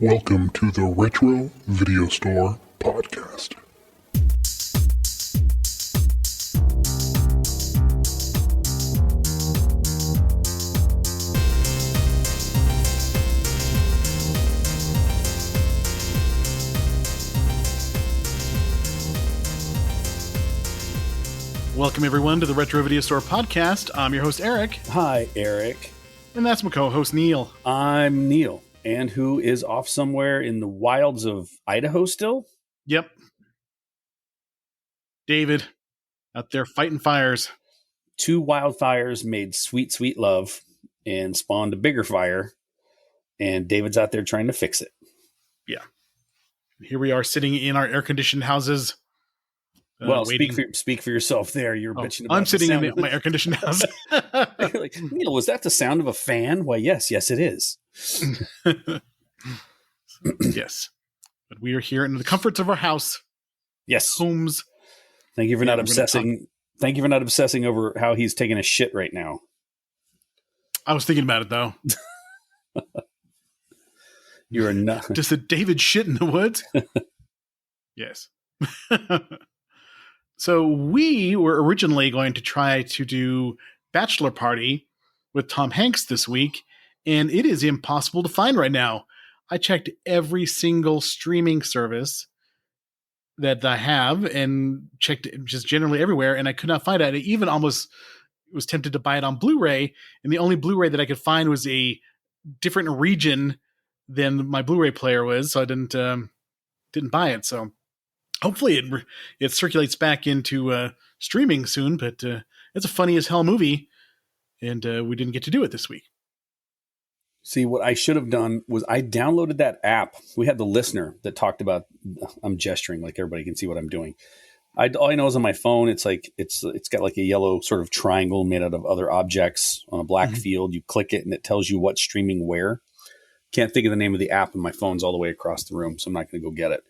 Welcome to the Retro Video Store Podcast. Welcome, everyone, to the Retro Video Store Podcast. I'm your host, Eric. Hi, Eric. And that's my co-host, Neil. I'm Neil, and who is off somewhere in the wilds of Idaho still? Yep. David, out there fighting fires. 2 wildfires made sweet, sweet love and spawned a bigger fire, and David's out there trying to fix it. Yeah. Here we are sitting in our air-conditioned houses. Well, speak for yourself there. You're bitching about I'm sitting in my air-conditioned house. Like, Neil, was that the sound of a fan? Why, yes, it is. Yes. But we are here in the comforts of our house. Yes. Homes. Thank you for not obsessing. Thank you for not obsessing over how he's taking a shit right now. I was thinking about it, though. You are not. Just a David shit in the woods? Yes. So we were originally going to try to do Bachelor Party with Tom Hanks this week, and it is impossible to find right now. I checked every single streaming service that I have and checked just generally everywhere, and I could not find it. I even almost was tempted to buy it on Blu-ray, and the only Blu-ray that I could find was a different region than my Blu-ray player was, so I didn't buy it. So hopefully it circulates back into streaming soon, but it's a funny as hell movie, and we didn't get to do it this week. See, what I should have done was I downloaded that app. We had the listener that talked about, I'm gesturing like everybody can see what I'm doing. All I know is on my phone, it's got like a yellow sort of triangle made out of other objects on a black field. You click it and it tells you what's streaming where. Can't think of the name of the app, and my phone's all the way across the room, so I'm not going to go get it.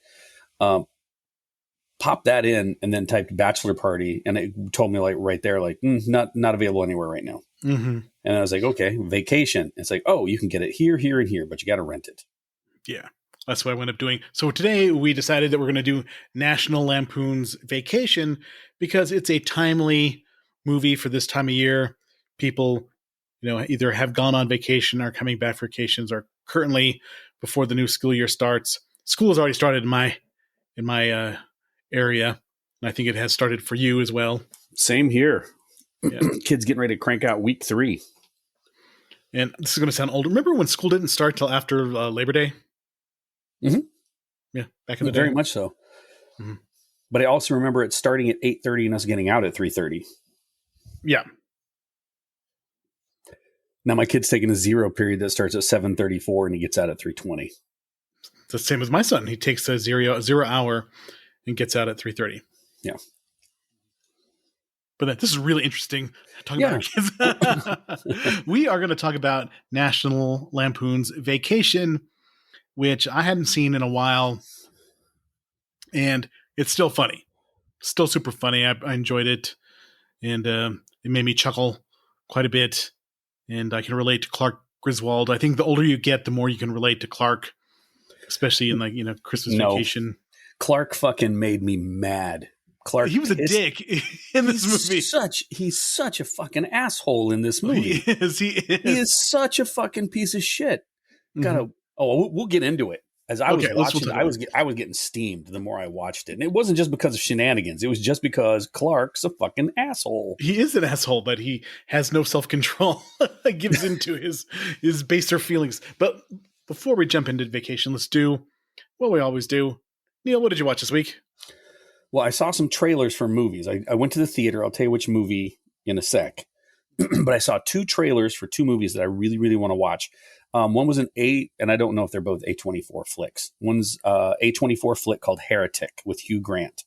Pop that in and then typed Bachelor Party, and it told me like right there, like not available anywhere right now. Mm-hmm. And I was like, okay, Vacation. It's like, oh, you can get it here, here, and here, but you got to rent it. Yeah, that's what I went up doing. So today we decided that we're going to do National Lampoon's Vacation because it's a timely movie for this time of year. People, either have gone on vacation or coming back for vacations, or currently before the new school year starts. School has already started in my area, and I think it has started for you as well. Same here. Yeah. Kids getting ready to crank out week 3. And this is going to sound old. Remember when school didn't start till after Labor Day? Mm-hmm. Yeah, back in the day. Very much so. Mm-hmm. But I also remember it starting at 8:30 and us getting out at 3:30. Yeah. Now my kid's taking a 0 period that starts at 7:34 and he gets out at 3:20. It's the same as my son. He takes a zero hour and gets out at 3:30. Yeah. But this is really interesting. Talking about our kids. We are going to talk about National Lampoon's Vacation, which I hadn't seen in a while. And it's still funny. Still super funny. I enjoyed it. And it made me chuckle quite a bit. And I can relate to Clark Griswold. I think the older you get, the more you can relate to Clark, especially in Christmas Vacation. Clark fucking made me mad. Clark, he was a dick in this movie. He's such a fucking asshole in this movie. He is such a fucking piece of shit. We'll get into it. As I was watching, I was getting steamed the more I watched it, and it wasn't just because of shenanigans. It was just because Clark's a fucking asshole. He is an asshole, but he has no self-control. Gives into his baser feelings. But before we jump into Vacation, let's do what we always do. Neil, what did you watch this week? Well, I saw some trailers for movies. I went to the theater. I'll tell you which movie in a sec. But I saw 2 trailers for 2 movies that I really, really want to watch. One was and I don't know if they're both A24 flicks. One's A24 flick called Heretic with Hugh Grant.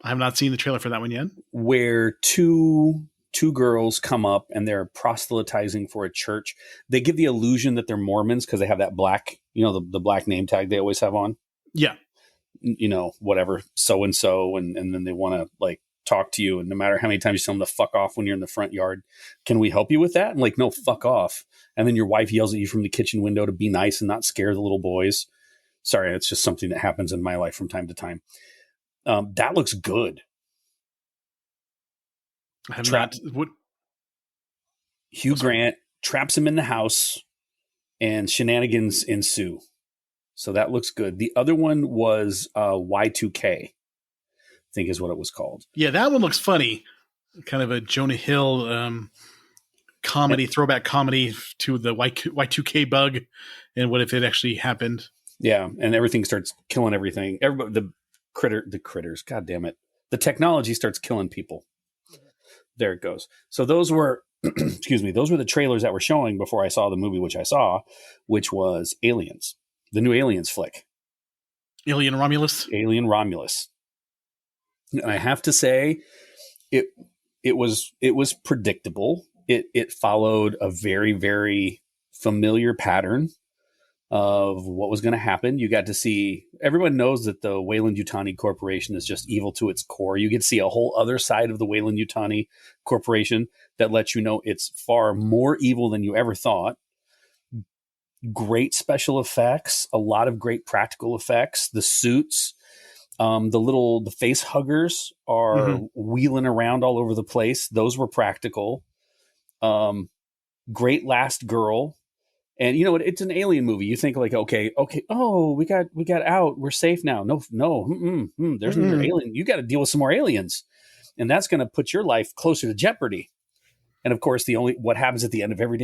I have not seen the trailer for that one yet. Where two girls come up and they're proselytizing for a church. They give the illusion that they're Mormons because they have that black, the black name tag they always have on. Yeah. Whatever, so-and-so, and then they want to like talk to you. And no matter how many times you tell them to fuck off when you're in the front yard, can we help you with that? I'm like, no, fuck off. And then your wife yells at you from the kitchen window to be nice and not scare the little boys. Sorry, it's just something that happens in my life from time to time. That looks good. I have not. What? Hugh Grant traps him in the house and shenanigans ensue. So that looks good. The other one was Y2K, I think is what it was called. Yeah, that one looks funny. Kind of a Jonah Hill comedy, throwback comedy to the Y2K bug. And what if it actually happened? Yeah, and everything starts killing everything. Everybody, the critters, god damn it. The technology starts killing people. There it goes. So those were, excuse me, those were the trailers that were showing before I saw the movie, which was Aliens, the new Aliens flick. Alien Romulus. And I have to say, it was predictable. It followed a very, very familiar pattern of what was going to happen. You got to see, everyone knows that the Weyland-Yutani Corporation is just evil to its core. You get to see a whole other side of the Weyland-Yutani Corporation that lets you know it's far more evil than you ever thought. Great special effects, a lot of great practical effects. The suits, the face huggers are wheeling around all over the place. Those were practical. Great last girl. And you know, it's an alien movie. You think like, okay. Oh, we got out. We're safe now. No. There's another alien. You got to deal with some more aliens, and that's going to put your life closer to jeopardy. And of course, what happens at the end of every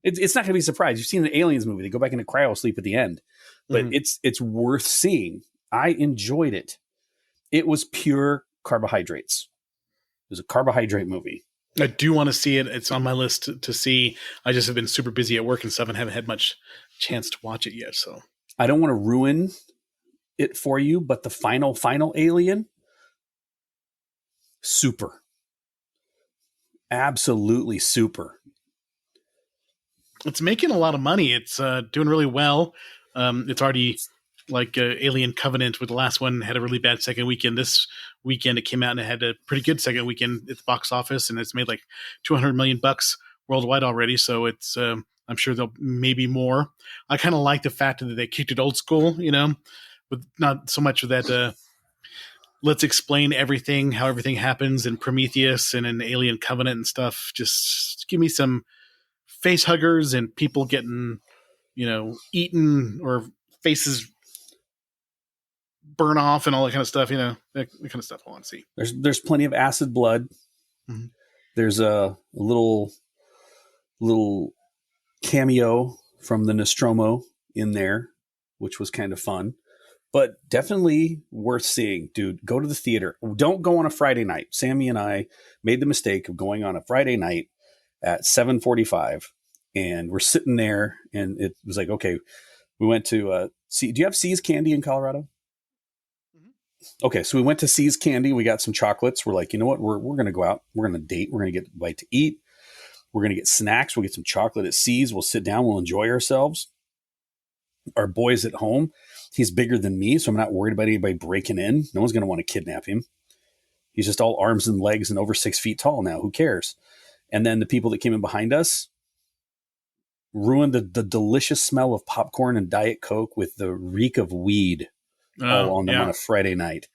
it's not going to be a surprise. You've seen the Aliens movie. They go back into cryo sleep at the end, but it's worth seeing. I enjoyed it. It was pure carbohydrates. It was a carbohydrate movie. I do want to see it. It's on my list to see. I just have been super busy at work and stuff and haven't had much chance to watch it yet. So I don't want to ruin it for you, but the final Alien, super. Absolutely super. It's making a lot of money. It's doing really well. It's already like Alien Covenant with the last one had a really bad second weekend. This weekend it came out and it had a pretty good second weekend at the box office, and it's made like $200 million worldwide already. So it's I'm sure there'll maybe more. I kind of like the fact that they kicked it old school, you know, with not so much of that. Let's explain everything, how everything happens in Prometheus and in Alien Covenant and stuff. Just give me some face huggers and people getting, you know, eaten or faces burn off and all that kind of stuff, you know, that kind of stuff I want to see. There's plenty of acid blood. Mm-hmm. There's a little cameo from the Nostromo in there, which was kind of fun, but definitely worth seeing. Dude, go to the theater. Don't go on a Friday night. Sammy and I made the mistake of going on a Friday night at 7:45, and we're sitting there, and it was like, okay, we went to see. Do you have See's Candy in Colorado? Okay, so we went to See's Candy. We got some chocolates. We're like, you know what? We're going to go out. We're going to date. We're going to get a bite to eat. We're going to get snacks. We'll get some chocolate at See's. We'll sit down. We'll enjoy ourselves. Our boy's at home. He's bigger than me, so I'm not worried about anybody breaking in. No one's going to want to kidnap him. He's just all arms and legs and over 6 feet tall now. Who cares? And then the people that came in behind us ruined the delicious smell of popcorn and Diet Coke with the reek of weed all on them on a Friday night.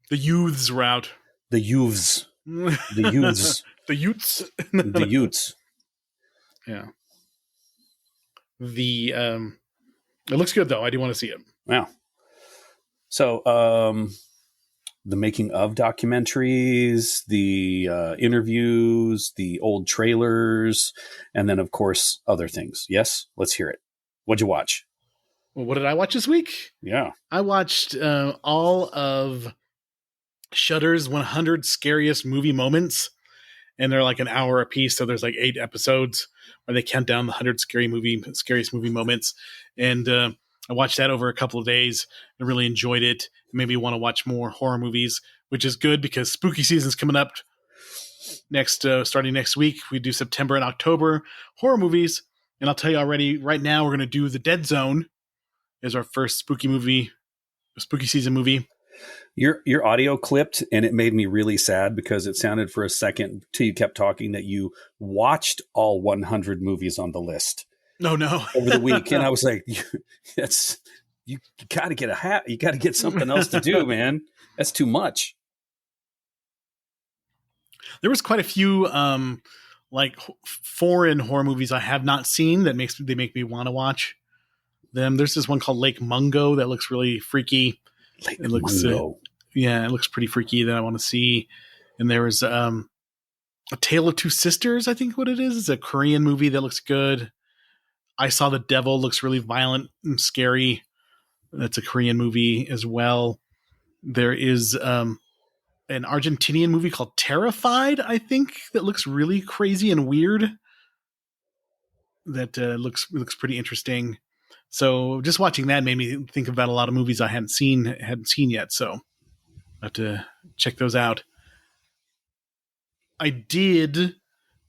The youths were out. The youths. The youths. The youths. The youths. Yeah. It looks good though. I do want to see it. Wow. So, the making of documentaries, the interviews, the old trailers, and then of course other things. Yes, let's hear it. What'd you watch? Well, what did I watch this week? Yeah, I watched all of Shudder's 100 Scariest Movie Moments, and they're like an hour a piece. So there's like 8 episodes where they count down the 100 scariest movie moments. And I watched that over a couple of days. I really enjoyed it. It made me want to watch more horror movies, which is good because spooky season's coming up starting next week. We do September and October horror movies. And I'll tell you already, right now we're going to do The Dead Zone as our first spooky season movie. Your audio clipped, and it made me really sad because it sounded for a second till you kept talking that you watched all 100 movies on the list No, no. over the week, and I was like, "That's you got to get you got to get something else to do, man. That's too much." There was quite a few like foreign horror movies I have not seen that make me want to watch them. There's this one called Lake Mungo that looks really freaky. Lake It looks Mungo. it looks pretty freaky that I want to see. And there was A Tale of Two Sisters, I think what it is. It's a Korean movie that looks good. I Saw the Devil looks really violent and scary. That's a Korean movie as well. There is an Argentinian movie called Terrified, I think, that looks really crazy and weird. That looks pretty interesting. So just watching that made me think about a lot of movies I hadn't seen yet. So I have to check those out. I did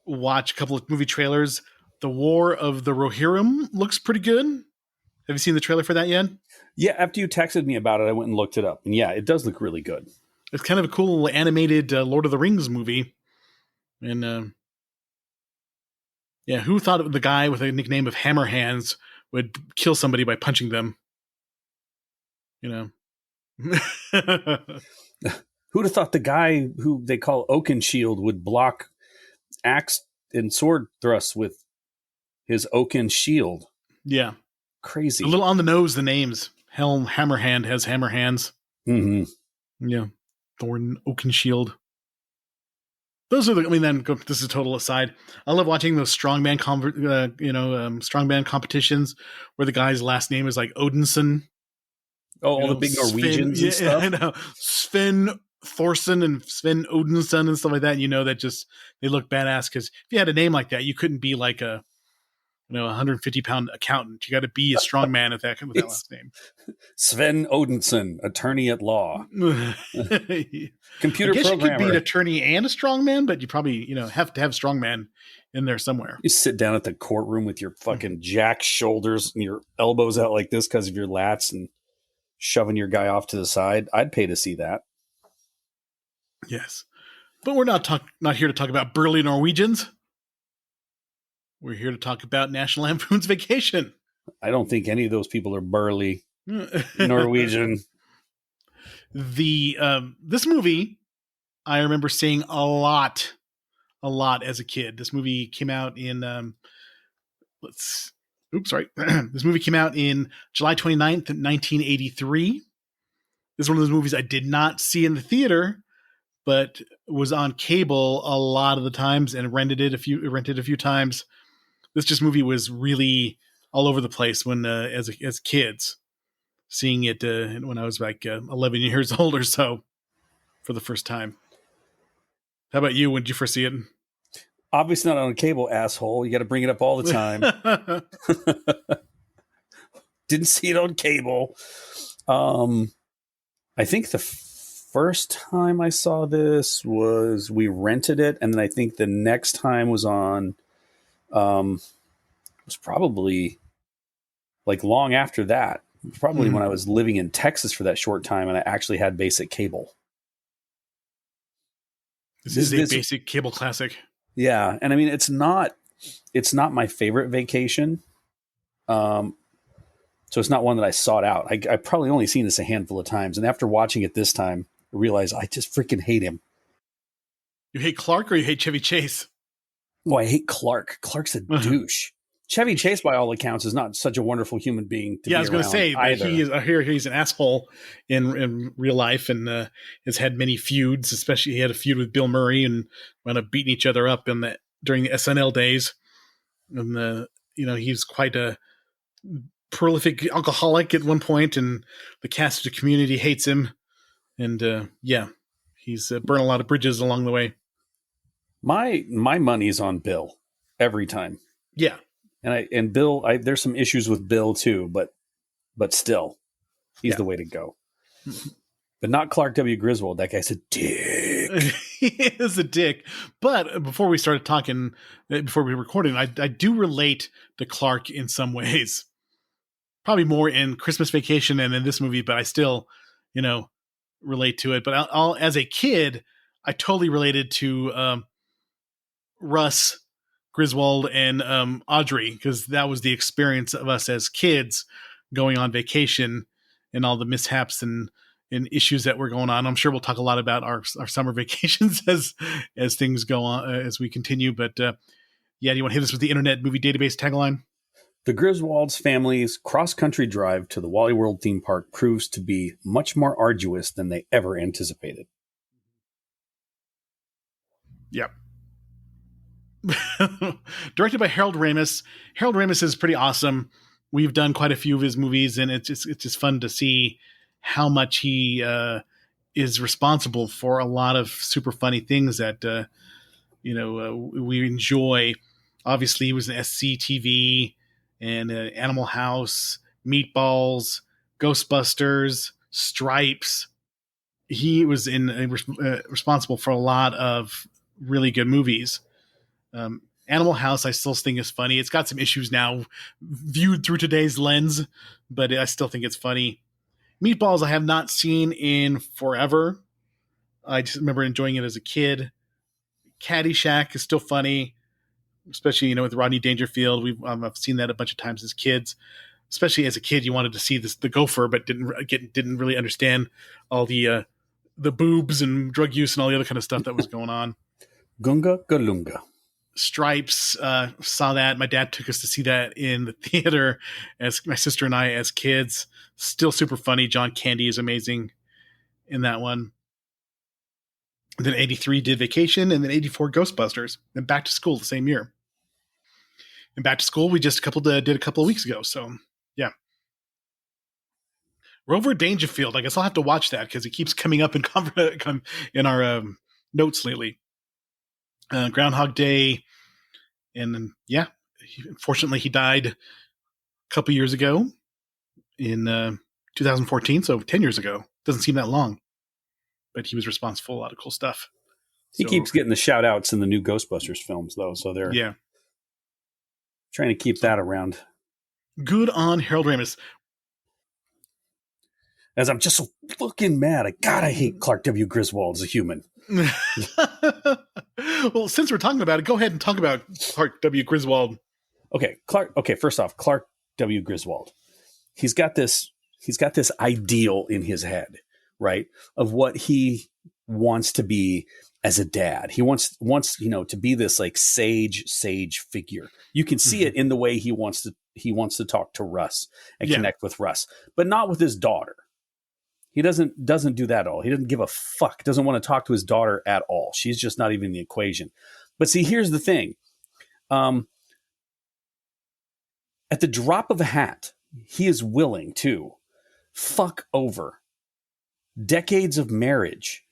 watch a couple of movie trailers. The War of the Rohirrim looks pretty good. Have you seen the trailer for that yet? Yeah, after you texted me about it, I went and looked it up, and yeah, it does look really good. It's kind of a cool animated Lord of the Rings movie. And yeah, who thought the guy with a nickname of Hammerhands would kill somebody by punching them? You know. Who'd have thought the guy who they call Oakenshield would block axe and sword thrusts with his oaken shield? Yeah. Crazy. A little on the nose, the names. Hammerhand has hammer hands. Mm-hmm. Yeah. Thorn, Oakenshield. Those are this is a total aside. I love watching those strongman strongman competitions where the guy's last name is like Odinson. Oh, all the big Norwegians and stuff. I know. Sven Thorson and Sven Odinson and stuff like that. That just they look badass because if you had a name like that, you couldn't be like a 150-pound accountant. You got to be a strong man with that last name. Sven Odinson, attorney at law, computer I guess programmer. You could be an attorney and a strong man, but you probably have to have strong man in there somewhere. You sit down at the courtroom with your fucking jack shoulders and your elbows out like this because of your lats and shoving your guy off to the side. I'd pay to see that. Yes, but we're not here to talk about burly Norwegians. We're here to talk about National Lampoon's Vacation. I don't think any of those people are burly Norwegian. This movie, I remember seeing a lot as a kid. This movie came out in this movie came out in July 29th, 1983. This is one of those movies I did not see in the theater, but was on cable a lot of the times and rented a few times. This movie was really all over the place when as kids, seeing it when I was like 11 years old or so for the first time. How about you? When did you first see it? Obviously not on cable, asshole. You got to bring it up all the time. Didn't see it on cable. I think the first time I saw this was we rented it, and then I think the next time was on. It was probably like long after that. Probably when I was living in Texas for that short time, and I actually had basic cable. This is a basic cable classic. Yeah, and I mean it's not my favorite vacation. So it's not one that I sought out. I probably only seen this a handful of times, and after watching it this time, I realized I just freaking hate him. You hate Clark or you hate Chevy Chase? Oh, I hate Clark. Clark's a douche. Chevy Chase, by all accounts, is not such a wonderful human being to be around. Yeah, I was going to say, he's an asshole in real life and has had many feuds, especially he had a feud with Bill Murray and wound up beating each other up during the SNL days. And, he's quite a prolific alcoholic at one point, and the cast of the Community hates him. And, he's burned a lot of bridges along the way. My money's on Bill every time. Yeah. And Bill, there's some issues with Bill too, but still, he's the way to go. But not Clark W. Griswold. That guy's a dick. He is a dick. But before we started talking, before we were recording, I do relate to Clark in some ways. Probably more in Christmas Vacation and in this movie, but I still, relate to it. But as a kid, I totally related to Russ, Griswold, and Audrey, because that was the experience of us as kids going on vacation and all the mishaps and issues that were going on. I'm sure we'll talk a lot about our summer vacations as things go on as we continue. But do you want to hit us with the Internet Movie Database tagline? The Griswolds family's cross-country drive to the Wally World theme park proves to be much more arduous than they ever anticipated. Yep. Directed by Harold Ramis. Harold Ramis is pretty awesome. We've done quite a few of his movies, and it's just fun to see how much he is responsible for a lot of super funny things that we enjoy. Obviously, he was in SCTV and Animal House, Meatballs, Ghostbusters, Stripes. He was responsible for a lot of really good movies. Animal House, I still think is funny. It's got some issues now, viewed through today's lens, but I still think it's funny. Meatballs, I have not seen in forever. I just remember enjoying it as a kid. Caddyshack is still funny, especially with Rodney Dangerfield. I've seen that a bunch of times as kids. Especially as a kid, you wanted to see the gopher, but didn't really understand all the boobs and drug use and all the other kind of stuff that was going on. Gunga Galunga. Stripes, saw that. My dad took us to see that in the theater as my sister and I as kids. Still super funny. John Candy is amazing in that one. And then 83 did Vacation, and then 84 Ghostbusters, and Back to School the same year. And Back to School we just did a couple of weeks ago. So yeah. Rover Dangerfield. I guess I'll have to watch that because it keeps coming up in our notes lately. Groundhog Day, and then unfortunately he died a couple years ago in 2014, so 10 years ago. Doesn't seem that long, but he was responsible for a lot of cool stuff. He keeps getting the shout outs in the new Ghostbusters films though, so they're trying to keep that around. Good on Harold Ramis. As I'm just so fucking mad. I hate Clark W. Griswold as a human. Well, since we're talking about it, go ahead and talk about Clark W. Griswold. Okay, first off, Clark W. Griswold. He's got this ideal in his head, right? Of what he wants to be as a dad. He wants to be this like sage figure. You can see it in the way he wants to talk to Russ and connect with Russ, but not with his daughter. He doesn't do that at all. He doesn't give a fuck. Doesn't want to talk to his daughter at all. She's just not even in the equation. But see, here's the thing. At the drop of a hat, he is willing to fuck over decades of marriage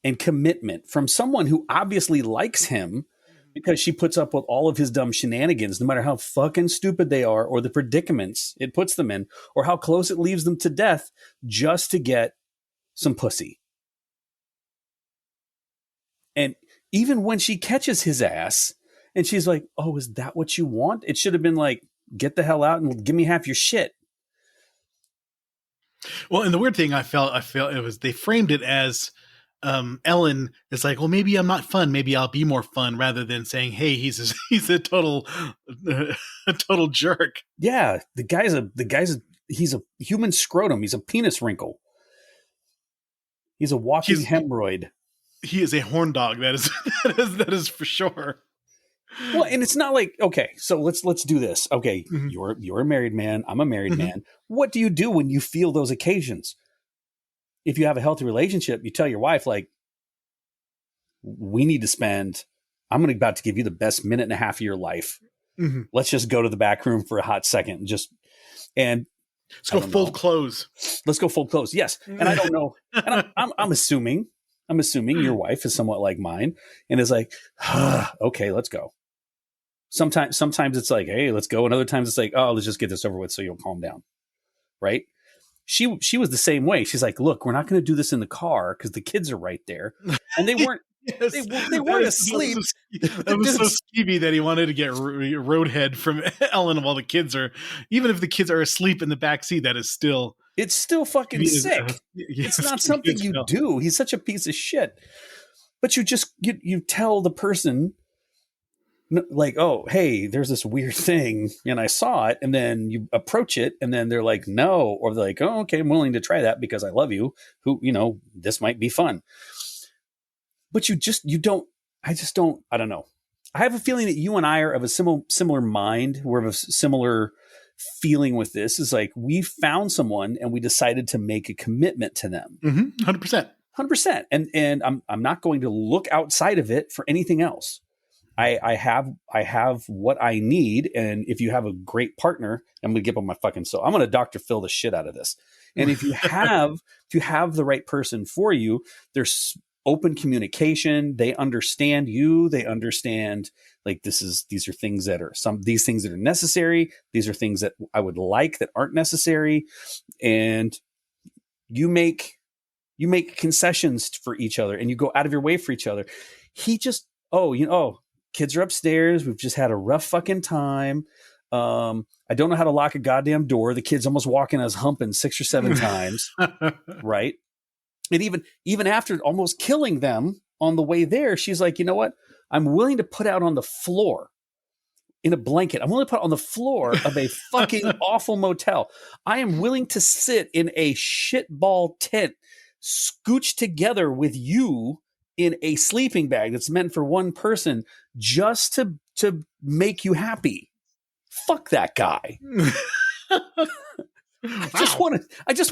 and commitment from someone who obviously likes him because she puts up with all of his dumb shenanigans, no matter how fucking stupid they are or the predicaments it puts them in or how close it leaves them to death just to get some pussy. And even when she catches his ass and she's like, oh, is that what you want? It should have been like, get the hell out and give me half your shit. Well, and the weird thing I felt it was they framed it as Ellen is like, well, maybe I'm not fun. Maybe I'll be more fun, rather than saying, hey, he's a total jerk. Yeah, he's a human scrotum. He's a penis wrinkle. He's a walking hemorrhoid. He is a horn dog. That is for sure. Well, and it's not like, okay, so let's do this. Okay, you're a married man. I'm a married man. What do you do when you feel those occasions? If you have a healthy relationship, you tell your wife, like, I'm about to give you the best minute and a half of your life. Let's just go to the back room for a hot second and let's go full clothes. Let's go full clothes. Yes. And I don't know. And I'm assuming your wife is somewhat like mine and is like, okay, let's go. Sometimes it's like, hey, let's go. And other times it's like, oh, let's just get this over with so you'll calm down. Right. She was the same way. She's like, look, we're not going to do this in the car because the kids are right there. And they weren't Yes, They weren't asleep. That was so skeevy that he wanted to get roadhead from Ellen while the kids are, even if the kids are asleep in the back seat, that is still. It's still fucking sick. Yes, It's not something you do. He's such a piece of shit. But you tell the person, like, oh, hey, there's this weird thing, and I saw it, and then you approach it, and then they're like, no, or they're like, oh, okay, I'm willing to try that because I love you. This might be fun. But I don't know. I have a feeling that you and I are of a similar mind. We're of a similar feeling with this. Is like we found someone and we decided to make a commitment to them. 100%. 100%. And I'm not going to look outside of it for anything else. I have what I need. And if you have a great partner, I'm going to give up my fucking soul. I'm going to Dr. Phil the shit out of this. And if you have the right person for you, there's open communication. They understand you. They understand like these are things that are these things that are necessary. These are things that I would like that aren't necessary. And you make concessions for each other and you go out of your way for each other. He just, kids are upstairs. We've just had a rough fucking time. I don't know how to lock a goddamn door. The kid's almost walking us humping 6 or 7 times. Right. And even after almost killing them on the way there, she's like, you know what? I'm willing to put out on the floor in a blanket. I'm willing to put on the floor of a fucking awful motel. I am willing to sit in a shitball tent, scooched together with you in a sleeping bag that's meant for one person just to make you happy. Fuck that guy. I just want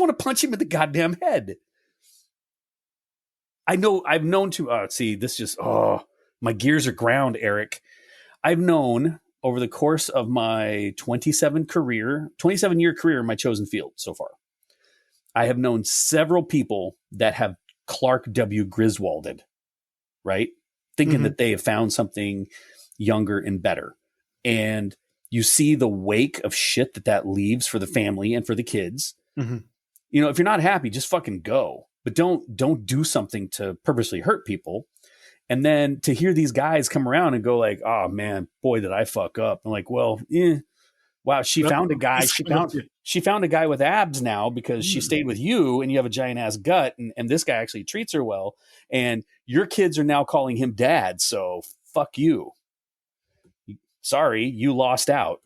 to punch him in the goddamn head. I know I've known to my gears are ground, Eric. I've known over the course of my 27-year career in my chosen field so far, I have known several people that have Clark W. Griswolded, right? Thinking that they have found something younger and better. And you see the wake of shit that leaves for the family and for the kids. Mm-hmm. If you're not happy, just fucking go. But don't do something to purposely hurt people. And then to hear these guys come around and go like, oh man, boy, did I fuck up. I'm like, well, wow, she found a guy. She found a guy with abs now because she stayed with you and you have a giant ass gut. And this guy actually treats her well. And your kids are now calling him dad. So fuck you. Sorry, you lost out.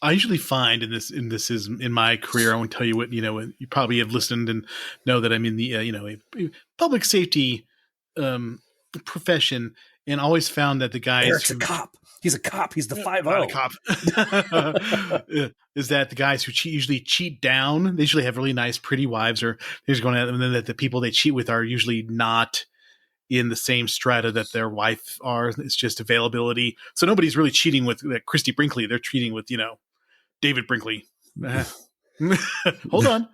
I usually find in my career, I won't tell you what, you probably have listened and know that I'm in the, a public safety profession, and always found that the guys Eric's a cop. He's a cop. He's the 5-0 cop. Is that the guys who usually cheat down, they usually have really nice, pretty wives, or they're just going at them, and then that the people they cheat with are usually not in the same strata that their wife are. It's just availability. So nobody's really cheating with Christy Brinkley. They're cheating with, David Brinkley. Hold on.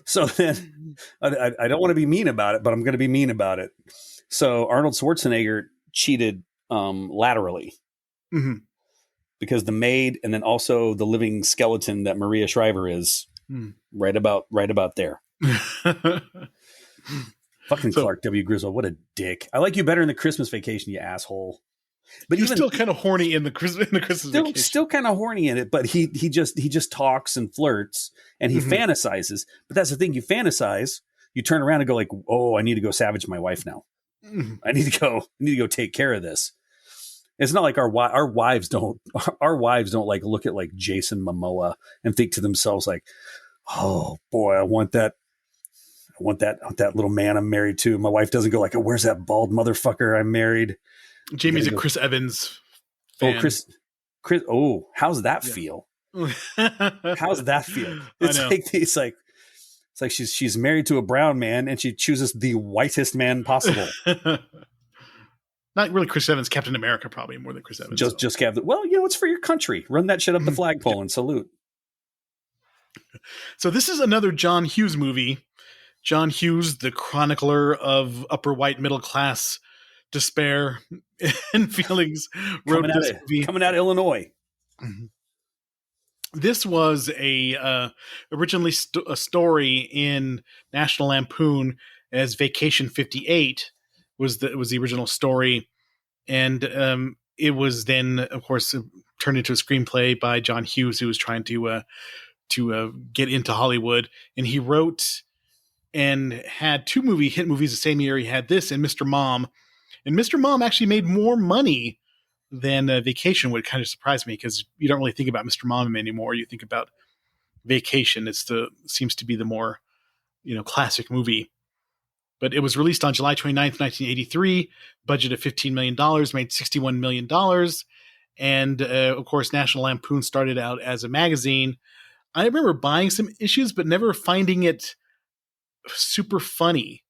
So then I don't want to be mean about it, but I'm going to be mean about it. So Arnold Schwarzenegger cheated laterally because the maid and then also the living skeleton that Maria Shriver is right about there. Fucking Clark W. Griswold. What a dick. I like you better in the Christmas Vacation, you asshole. But you're still kind of horny in the Christmas Vacation. Still kind of horny in it, but he just talks and flirts and he fantasizes. But that's the thing, you fantasize, you turn around and go like, oh, I need to go savage my wife now. I need to go take care of this. It's not like our wives don't like look at like Jason Momoa and think to themselves like, oh boy, I want that little man I'm married to. My wife doesn't go like, oh, where's that bald motherfucker I married? Jamie's a Chris Evans fan. Oh, Chris. Oh, how's that feel? How's that feel? It's like she's married to a brown man and she chooses the whitest man possible. Not really Chris Evans, Captain America, probably more than Chris Evans. Just Captain. Well, it's for your country. Run that shit up the flagpole and salute. So this is another John Hughes movie. John Hughes, the chronicler of upper white middle class despair and feelings, wrote this movie. Coming out of Illinois. This was originally a story in National Lampoon as Vacation 58 was the original story, and it was then, of course, turned into a screenplay by John Hughes, who was trying to get into Hollywood, and he wrote and had two hit movies the same year. He had this and Mr. Mom, and Mr. Mom actually made more money than Vacation would. Kind of surprised me because you don't really think about Mr. Mom anymore. You think about Vacation. Seems to be the more classic movie. But it was released on July 29th, 1983. Budget of $15 million, made $61 million. And of course, National Lampoon started out as a magazine. I remember buying some issues, but never finding it super funny.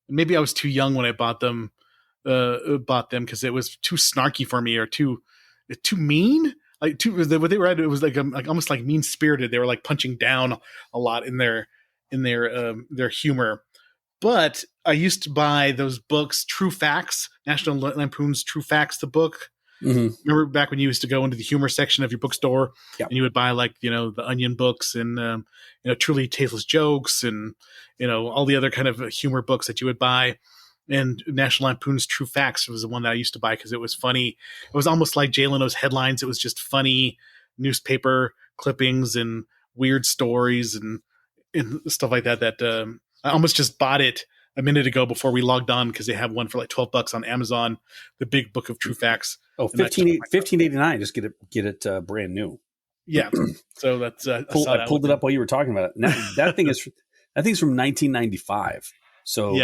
Maybe I was too young when I bought them because it was too snarky for me, or too mean. Like what they read, it was like almost like mean spirited. They were like punching down a lot in their humor. But I used to buy those books, True Facts, National Lampoon's True Facts, the book. Mm-hmm. Remember back when you used to go into the humor section of your bookstore, and you would buy the Onion books and Truly Tasteless Jokes and all the other kind of humor books that you would buy. And National Lampoon's True Facts was the one that I used to buy because it was funny. It was almost like Jay Leno's headlines. It was just funny newspaper clippings and weird stories and stuff like that. I almost just bought it a minute ago before we logged on because they have one for like $12 on Amazon, the big book of True Facts. Oh, $15.89. Just get it brand new. Yeah. So that's I pulled it up while you were talking about it. Now, that thing's from 1995. So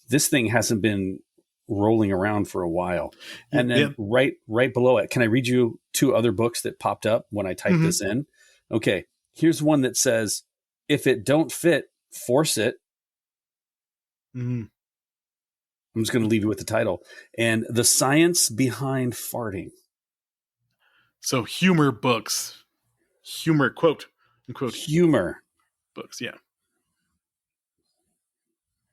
this thing hasn't been rolling around for a while. And then right below it, can I read you two other books that popped up when I typed this in? Okay. Here's one that says, "If it don't fit, force it." I'm just going to leave you with the title. And The Science Behind Farting. So humor books. Humor, quote, unquote. Humor books, yeah.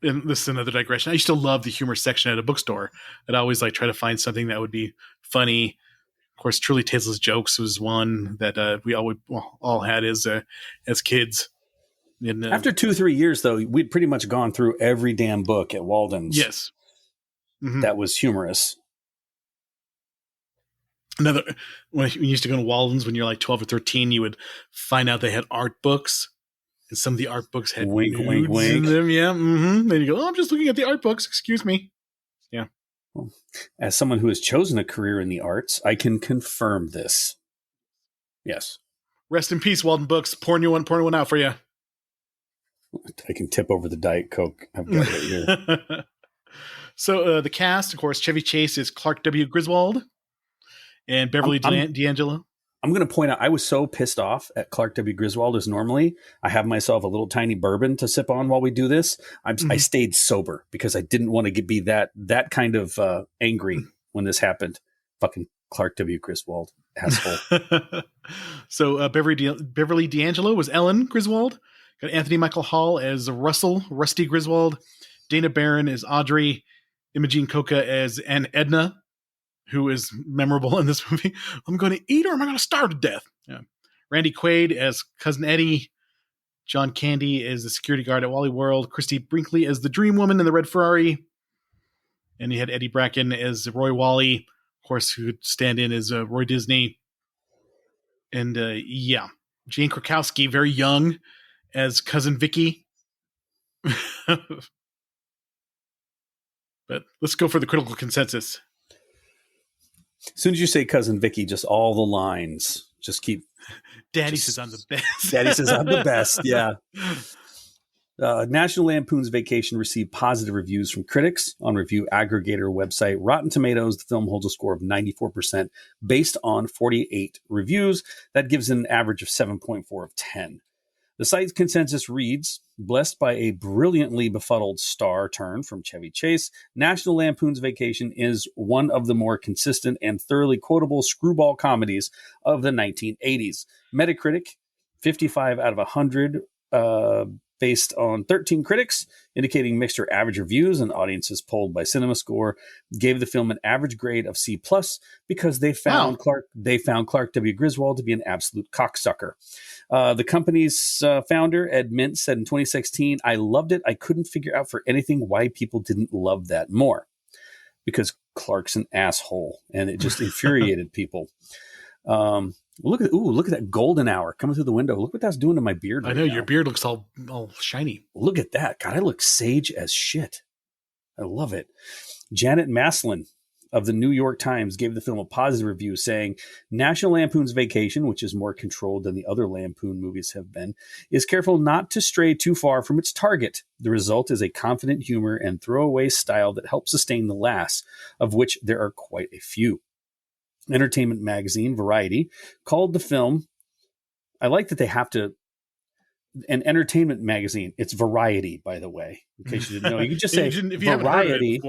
And this is another digression. I used to love the humor section at a bookstore. I'd always try to find something that would be funny. Of course, Truly Tasteless Jokes was one that we all had as kids. And, after 2-3 years, though, we'd pretty much gone through every damn book at Walden's. Yes. That was humorous. When you used to go to Walden's when you're like 12 or 13, you would find out they had art books. And some of the art books had wink, wink, wink in them. Yeah. Mm-hmm. Then you go, I'm just looking at the art books. Excuse me. Yeah. Well, as someone who has chosen a career in the arts, I can confirm this. Yes. Rest in peace, Walden Books. Pouring one out for you. I can tip over the Diet Coke. I've got it right here. So the cast, of course, Chevy Chase is Clark W. Griswold and Beverly D'Angelo. I'm going to point out, I was so pissed off at Clark W. Griswold as normally I have myself a little tiny bourbon to sip on while we do this. I stayed sober because I didn't want to be that kind of angry when this happened. Fucking Clark W. Griswold, asshole. So Beverly D'Angelo was Ellen Griswold. Got Anthony Michael Hall as Rusty Griswold. Dana Barron as Audrey. Imogene Coca as Edna, who is memorable in this movie. I'm going to eat or am I going to starve to death? Yeah. Randy Quaid as Cousin Eddie. John Candy as the security guard at Wally World. Christy Brinkley as the Dream Woman in the red Ferrari. And you had Eddie Bracken as Roy Wally, of course, who would stand in as Roy Disney. And Jane Krakowski, very young, as Cousin Vicky. But let's go for the critical consensus. As soon as you say Cousin Vicky, just all the lines just keep. Daddy says I'm the best. Daddy says I'm the best. Yeah. National Lampoon's Vacation received positive reviews from critics on review aggregator website Rotten Tomatoes. The film holds a score of 94% based on 48 reviews. That gives an average of 7.4 of 10. The site's consensus reads, blessed by a brilliantly befuddled star turn from Chevy Chase, National Lampoon's Vacation is one of the more consistent and thoroughly quotable screwball comedies of the 1980s. Metacritic, 55 out of 100, based on 13 critics, indicating mixed or average reviews, and audiences polled by CinemaScore gave the film an average grade of C+ because they found Clark W. Griswold to be an absolute cocksucker. The company's founder, Ed Mintz, said in 2016, "I loved it. I couldn't figure out for anything why people didn't love that more. Because Clark's an asshole, and it just infuriated people." Look at that golden hour coming through the window. Look what that's doing to my beard. I know your beard looks all shiny. Look at that. God, I look sage as shit. I love it. Janet Maslin of the New York Times gave the film a positive review, saying, "National Lampoon's Vacation, which is more controlled than the other Lampoon movies have been, is careful not to stray too far from its target. The result is a confident humor and throwaway style that helps sustain the laughs, of which there are quite a few." Entertainment magazine Variety called the film, I like that they have to, an entertainment magazine, it's Variety, by the way, in case you didn't know. You could just say Variety.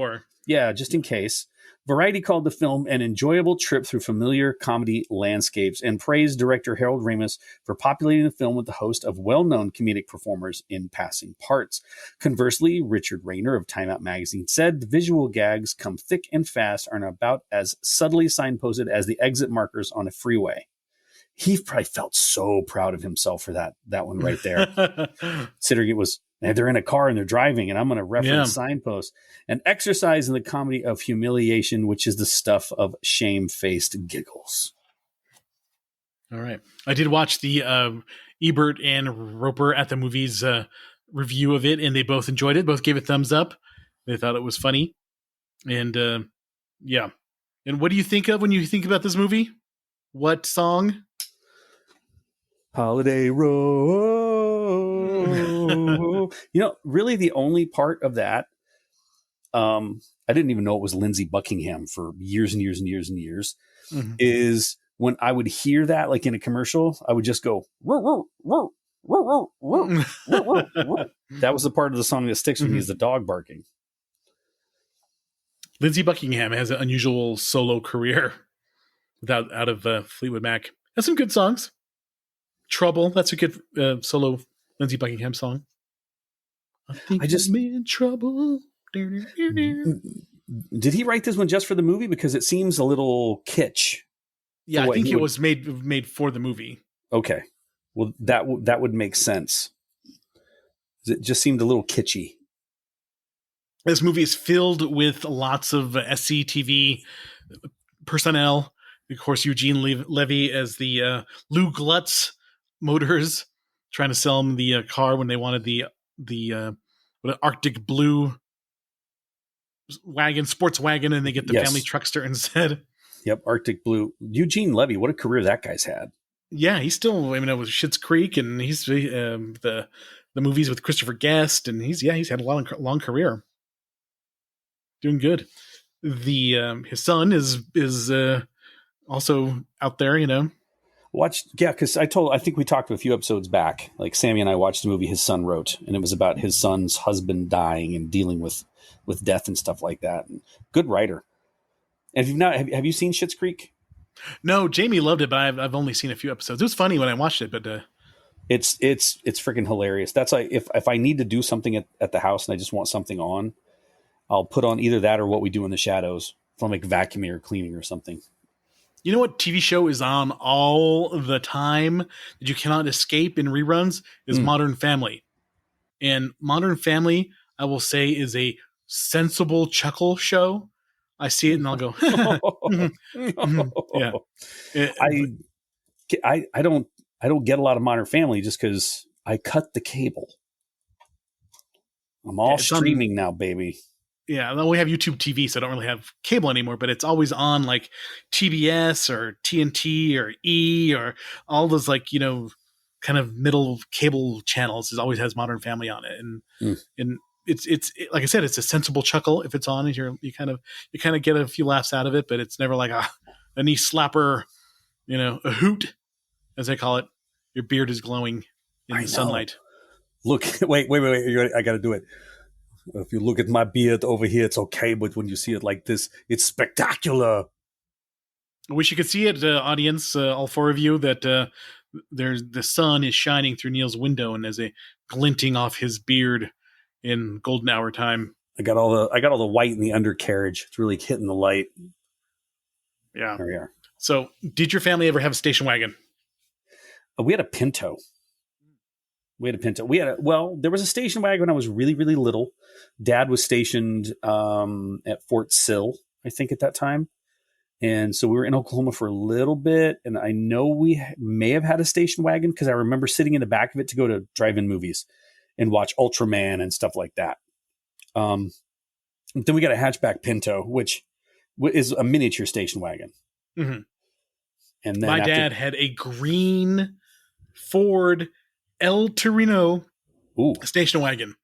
Yeah, just in case. Variety called the film an enjoyable trip through familiar comedy landscapes and praised director Harold Ramis for populating the film with the host of well-known comedic performers in passing parts. Conversely, Richard Rayner of Time Out magazine said the visual gags come thick and fast and are about as subtly signposted as the exit markers on a freeway. He probably felt so proud of himself for that one right there. Considering it was, they're in a car and they're driving, and I'm going to reference signposts. An exercise in the comedy of humiliation, which is the stuff of shame-faced giggles. All right. I did watch the Ebert and Roper at the Movies review of it, and they both enjoyed it. Both gave it thumbs up. They thought it was funny. And yeah. And what do you think of when you think about this movie? What song? Holiday Row. Really the only part of that, I didn't even know it was Lindsey Buckingham for years and years and years and years, is when I would hear that, like in a commercial, I would just go, row, row, row, row, row, row, row, row. That was the part of the song that sticks with me, is the dog barking. Lindsey Buckingham has an unusual solo career out of Fleetwood Mac. Has some good songs. Trouble, that's a good solo Lindsey Buckingham song. I think I'm in trouble. Did he write this one just for the movie? Because it seems a little kitsch. Yeah, I think it was made for the movie. Okay. Well, that would make sense. It just seemed a little kitschy. This movie is filled with lots of SCTV personnel. Of course, Eugene Levy as the Lou Glutz Motors, trying to sell them the car when they wanted the Arctic Blue sports wagon, and they get the family truckster instead. Yep, Arctic Blue. Eugene Levy, what a career that guy's had. Yeah, he's still, with Schitt's Creek, and he's the movies with Christopher Guest, and he's had a long career. Doing good. His son is also out there, because I think we talked a few episodes back, like Sammy and I watched the movie his son wrote, and it was about his son's husband dying and dealing with death and stuff like that. And good writer. And have you seen Schitt's Creek? No, Jamie loved it, but I've only seen a few episodes. It was funny when I watched it, but it's freaking hilarious. That's like if I need to do something at the house and I just want something on, I'll put on either that or What We Do in the Shadows, if I'm like vacuuming or cleaning or something. You know what TV show is on all the time that you cannot escape in reruns is Modern Family. And Modern Family, I will say, is a sensible chuckle show. I see it and I'll go, yeah. I don't get a lot of Modern Family just because I cut the cable. I'm all streaming now, baby. Yeah, we have YouTube TV, so I don't really have cable anymore, but it's always on like TBS or TNT or E or all those kind of middle cable channels. It always has Modern Family on it. And it's like I said, it's a sensible chuckle if it's on, and you kind of get a few laughs out of it, but it's never like a knee slapper, a hoot, as they call it. Your beard is glowing in the sunlight. Look, wait. I got to do it. If you look at my beard over here, it's okay. But when you see it like this, it's spectacular. I wish you could see it, audience, all four of you, that there's the sun is shining through Neil's window, and there's a glinting off his beard in golden hour time. I got all the white in the undercarriage. It's really hitting the light. Yeah. There we are. So, did your family ever have a station wagon? We had a Pinto. There was a station wagon when I was really, really little. Dad was stationed at Fort Sill, I think, at that time. And so we were in Oklahoma for a little bit. And I know we may have had a station wagon because I remember sitting in the back of it to go to drive-in movies and watch Ultraman and stuff like that. Then we got a hatchback Pinto, which is a miniature station wagon. Mm-hmm. And then my dad had a green Ford El Torino station wagon.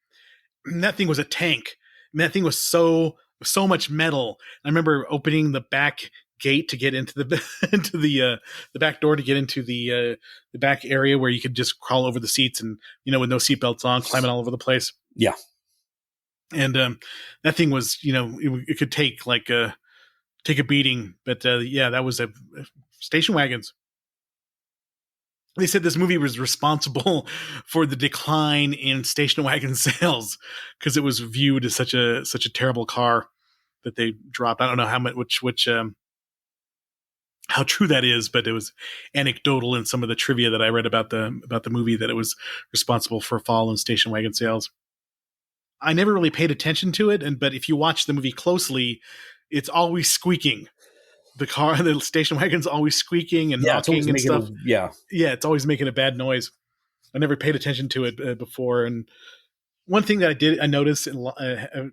And that thing was a tank. And that thing was so much metal. I remember opening the back gate to get into the into the back door to get into the back area where you could just crawl over the seats and, with no seatbelts on, climbing all over the place. Yeah. And that thing was, it could take take a beating. But that was a station wagons. They said this movie was responsible for the decline in station wagon sales because it was viewed as such a terrible car that they dropped. I don't know how much, how true that is, but it was anecdotal in some of the trivia that I read about the movie that it was responsible for a fall in station wagon sales. I never really paid attention to it, but if you watch the movie closely, it's always squeaking. The station wagon's always squeaking and knocking and stuff. It's always making a bad noise. I never paid attention to it before. And one thing that I noticed,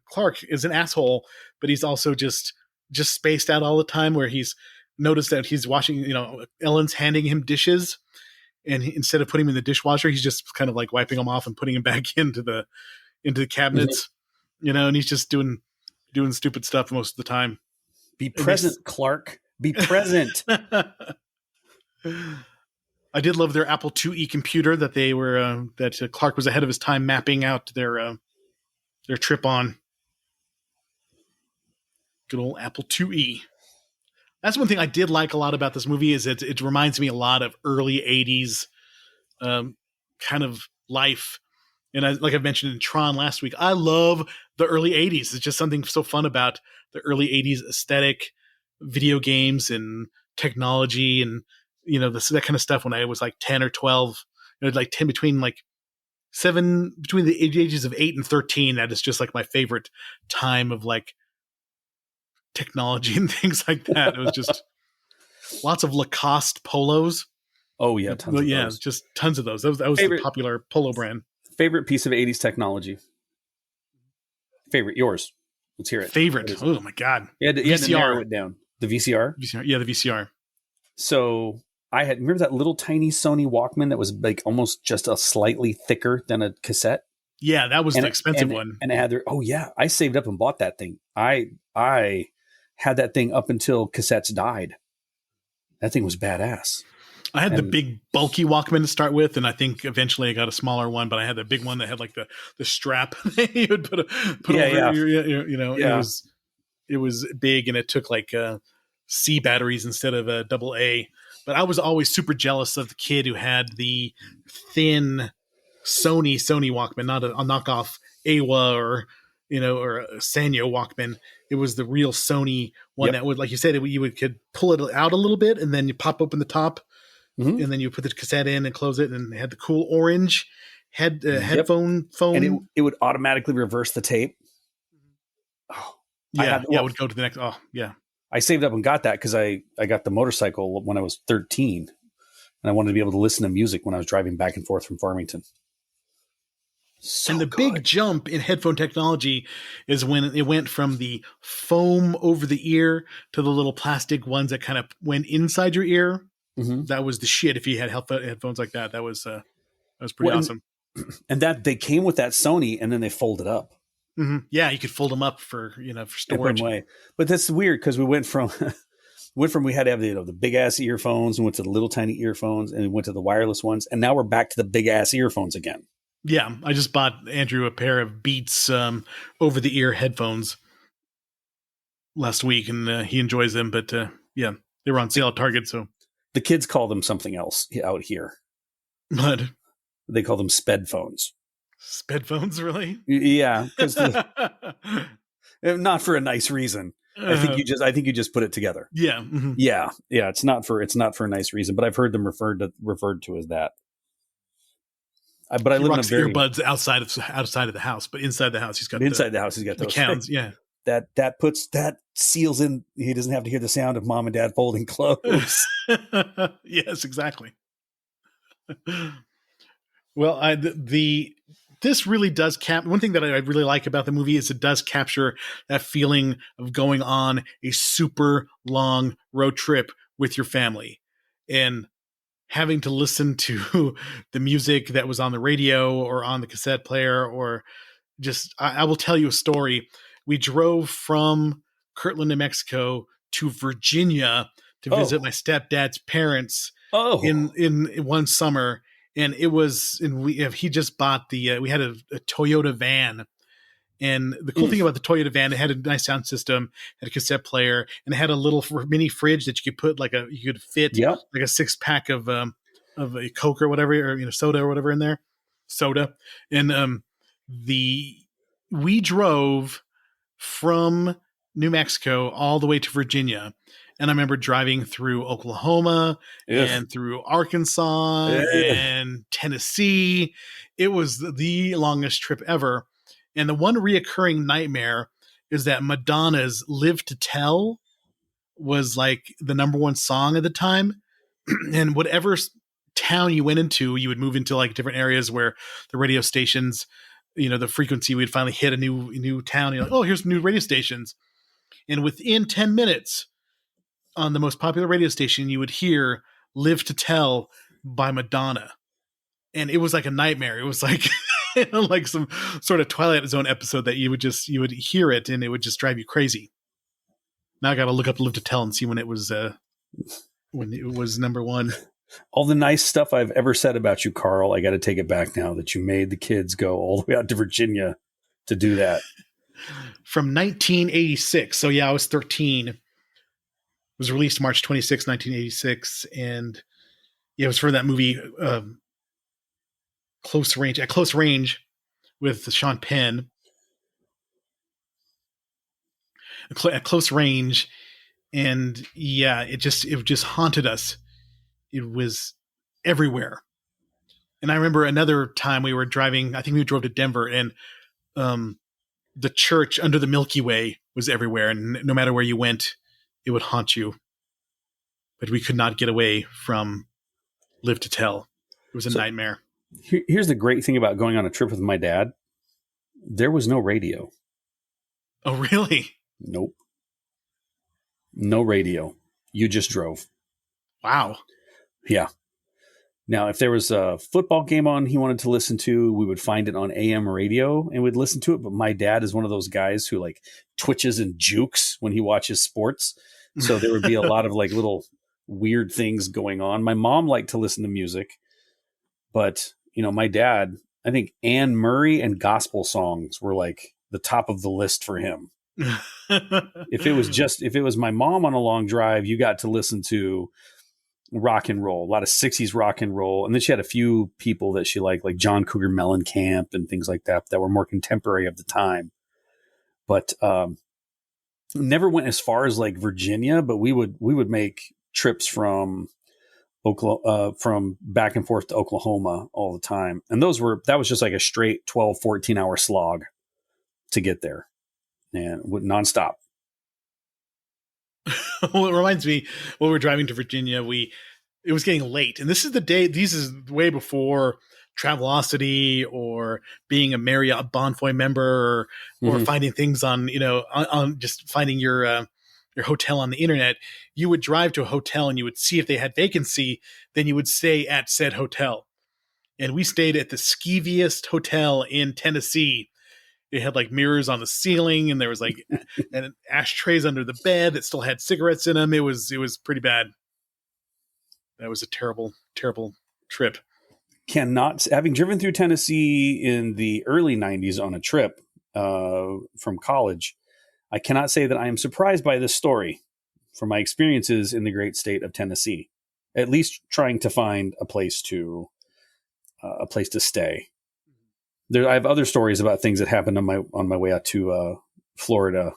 Clark is an asshole, but he's also just spaced out all the time. Where he's noticed that he's washing, Ellen's handing him dishes, and instead of putting them in the dishwasher, he's just kind of like wiping them off and putting them back into the cabinets, and he's just doing stupid stuff most of the time. Be present, Clark. Be present. I did love their Apple IIe computer that they were that Clark was ahead of his time mapping out their trip on. Good old Apple IIe. That's one thing I did like a lot about this movie is it reminds me a lot of early 80s kind of life. And like I mentioned in Tron last week, I love the early 80s. It's just something so fun about the early 80s aesthetic, video games and technology and, that kind of stuff when I was like 10 or 12, like 10 between the ages of 8 and 13. That is just like my favorite time of like technology and things like that. It was just lots of Lacoste polos. Oh yeah. Tons of those. Just tons of those. That was the popular polo brand. Favorite piece of 80s technology? Yours. Let's hear it. Favorite. Oh my God. You had to narrow it down. The VCR? Yeah, the VCR. So remember that little tiny Sony Walkman that was like almost just a slightly thicker than a cassette? Yeah, that was the expensive one. And it had I saved up and bought that thing. I had that thing up until cassettes died. That thing was badass. I had the big bulky Walkman to start with, and I think eventually I got a smaller one, but I had the big one that had like the strap that you would put over your. It was big, and it took like C batteries instead of a AA. But I was always super jealous of the kid who had the thin Sony Walkman, not a knockoff AWA or a Sanyo Walkman. It was the real Sony one that would, like you said, you could pull it out a little bit, and then you pop open the top. Mm-hmm. And then you put the cassette in and close it, and it had the cool orange headphone phone. And it would automatically reverse the tape. Oh, it would go to the next. Oh, yeah. I saved up and got that because I got the motorcycle when I was 13, and I wanted to be able to listen to music when I was driving back and forth from Farmington. And the big jump in headphone technology is when it went from the foam over the ear to the little plastic ones that kind of went inside your ear. Mm-hmm. That was the shit. If you had headphones like that, that was pretty awesome. And that they came with that Sony, and then they folded up. Mm-hmm. Yeah, you could fold them up for storage. But that's weird because we went from we had to have the big ass earphones and went to the little tiny earphones, and we went to the wireless ones, and now we're back to the big ass earphones again. Yeah, I just bought Andrew a pair of Beats over the ear headphones last week, and he enjoys them. But they were on sale at Target, so. The kids call them something else out here. But They call them sped phones. sped phones, really? Yeah, because not for a nice reason. I think you just put it together. Yeah. Mm-hmm. Yeah. It's not for a nice reason, but I've heard them referred to as that. But I He live in a rocks very earbuds outside of the house, but inside the house he's got inside the house. He's got the those cans. Yeah. that seals in. He doesn't have to hear the sound of mom and dad folding clothes. Yes, exactly. Well, this really does one thing that I really like about the movie is it does capture that feeling of going on a super long road trip with your family and having to listen to the music that was on the radio or on the cassette player, or just I will tell you a story. We drove from Kirtland, New Mexico to Virginia to visit my stepdad's parents in one summer. And it was, and he just bought we had a Toyota van. And the cool thing about the Toyota van, it had a nice sound system, had a cassette player, and it had a little mini fridge that you could put you could fit like a 6-pack of a Coke or whatever, or soda or whatever in there, and we drove from New Mexico all the way to Virginia. And I remember driving through Oklahoma and through Arkansas and Tennessee. It was the longest trip ever. And the one reoccurring nightmare is that Madonna's Live to Tell was like the number one song at the time. And whatever town you went into, you would move into like different areas where the radio stations, the frequency, we'd finally hit a new town. You're like, oh, here's new radio stations. And within 10 minutes, on the most popular radio station, you would hear Live to Tell by Madonna. And it was like a nightmare. It was like like some sort of Twilight Zone episode that you would hear it and it would just drive you crazy. Now I got to look up Live to Tell and see when it was number one. All the nice stuff I've ever said about you, Carl, I got to take it back now that you made the kids go all the way out to Virginia to do that. From 1986. So yeah, I was 13. It was released March 26, 1986. And yeah, it was for that movie, Close Range with Sean Penn. At Close Range. And yeah, it just haunted us. It was everywhere. And I remember another time we were driving, I think we drove to Denver, and the church under the Milky Way was everywhere. And no matter where you went, it would haunt you. But we could not get away from Live to Tell. It was a nightmare. Here's the great thing about going on a trip with my dad. There was no radio. Oh, really? Nope. No radio. You just drove. Wow. Yeah. Now, if there was a football game on he wanted to listen to, we would find it on AM radio and we'd listen to it. But my dad is one of those guys who like twitches and jukes when he watches sports. So there would be a lot of like little weird things going on. My mom liked to listen to music, but my dad, I think Anne Murray and gospel songs were like the top of the list for him. If it was my mom on a long drive, you got to listen to rock and roll, a lot of 60s rock and roll. And then she had a few people that she liked, like John Cougar Mellencamp and things like that were more contemporary of the time. But never went as far as like Virginia, but we would make trips from from back and forth to Oklahoma all the time. And that was just like a straight 12, 14 hour slog to get there and nonstop. Well, it reminds me when we were driving to Virginia, it was getting late, and this is way before Travelocity or being a Marriott Bonvoy member or finding things on just finding your hotel on the internet. You would drive to a hotel and you would see if they had vacancy, then you would stay at said hotel. And we stayed at the skeeviest hotel in Tennessee. It had like mirrors on the ceiling, and there was like and ashtrays under the bed that still had cigarettes in them. It was pretty bad. That was a terrible, terrible trip. Having driven through Tennessee in the early 90s on a trip from college, I cannot say that I am surprised by this story from my experiences in the great state of Tennessee, at least trying to find a place to a place to stay. I have other stories about things that happened on my way out to Florida,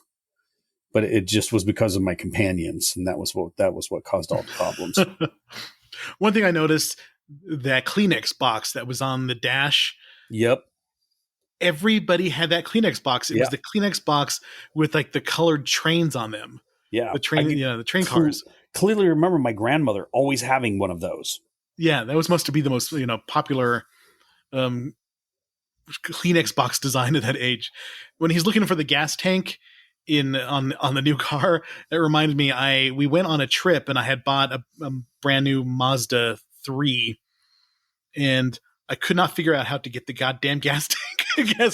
but it just was because of my companions, and that was what caused all the problems. One thing I noticed, that Kleenex box that was on the dash. Yep. Everybody had that Kleenex box. It was the Kleenex box with like the colored trains on them. Yeah. The train cars. Clearly remember my grandmother always having one of those. Yeah, that was supposed to be the most, popular Kleenex box design at that age. When he's looking for the gas tank on the new car, it reminded me we went on a trip and I had bought a brand new Mazda 3 and I could not figure out how to get the goddamn gas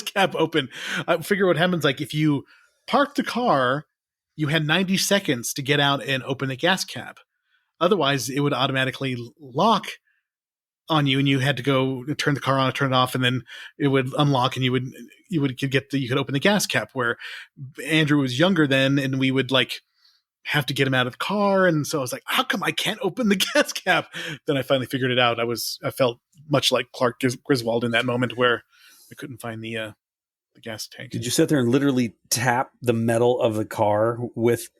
cap open. I figure what happens, like if you park the car, you had 90 seconds to get out and open the gas cap. Otherwise, it would automatically lock on you, and you had to go turn the car on, turn it off, and then it would unlock, and you could open the gas cap. Where Andrew was younger then, and we would like have to get him out of the car, and so I was like, how come I can't open the gas cap? Then I finally figured it out. I felt much like Clark Griswold in that moment where I couldn't find the gas tank. Did you sit there and literally tap the metal of the car with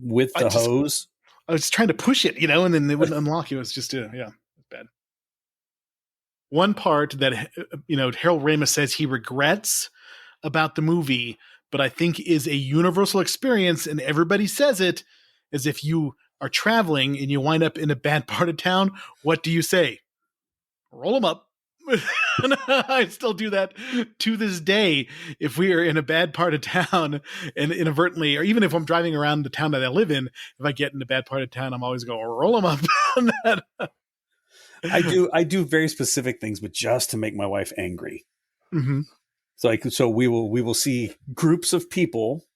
the hose? I was trying to push it, and then it wouldn't unlock. It was just, bad. One part that, Harold Ramis says he regrets about the movie, but I think is a universal experience, and everybody says it, is if you are traveling and you wind up in a bad part of town, what do you say? Roll them up. I still do that to this day. If we are in a bad part of town and inadvertently, or even if I'm driving around the town that I live in, if I get in a bad part of town, I'm always going roll them up. On that. I do very specific things, but just to make my wife angry. Mm-hmm. So we will see groups of people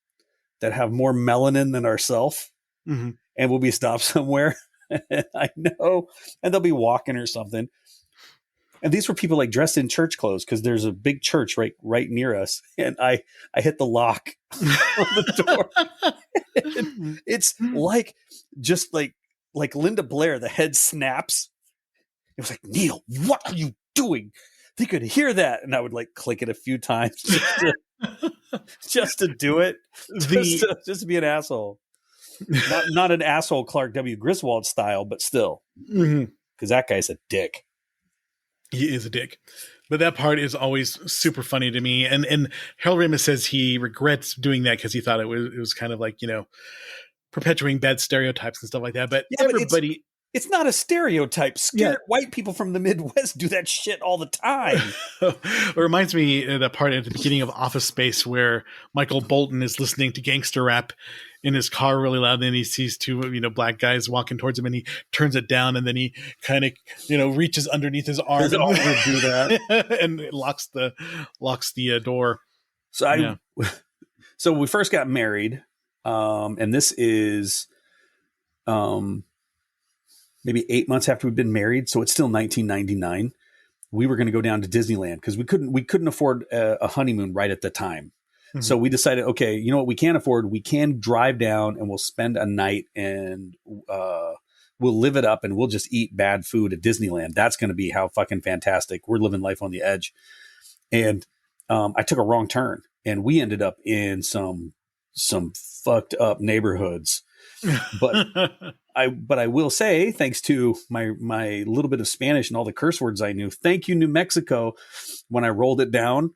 that have more melanin than ourselves, mm-hmm. and we'll be stopped somewhere. I know, and they'll be walking or something. And these were people like dressed in church clothes because there's a big church right near us. And I hit the lock on the door. It's like just like Linda Blair, the head snaps. It was like, Neil, what are you doing? They could hear that. And I would like click it a few times just to do it. Just to be an asshole. Not an asshole Clark W. Griswold style, but still. Because that guy's a dick. He is a dick. But that part is always super funny to me. And Harold Ramis says he regrets doing that because he thought it was kind of like, perpetuating bad stereotypes and stuff like that. But everybody... It's not a stereotype. Scared white people from the Midwest do that shit all the time. It reminds me of the part at the beginning of Office Space where Michael Bolton is listening to gangster rap in his car really loud, and then he sees two black guys walking towards him, and he turns it down, and then he kind of reaches underneath his arm and do that, and it locks the door. So we first got married, and this is maybe 8 months after we'd been married, so it's still 1999. We were going to go down to Disneyland because we couldn't afford a honeymoon right at the time. Mm-hmm. So we decided, okay, you know what we can afford? We can drive down and we'll spend a night and we'll live it up and we'll just eat bad food at Disneyland. That's going to be how fucking fantastic. We're living life on the edge. And I took a wrong turn and we ended up in some fucked up neighborhoods. But I will say, thanks to my little bit of Spanish and all the curse words I knew, thank you, New Mexico. When I rolled it down,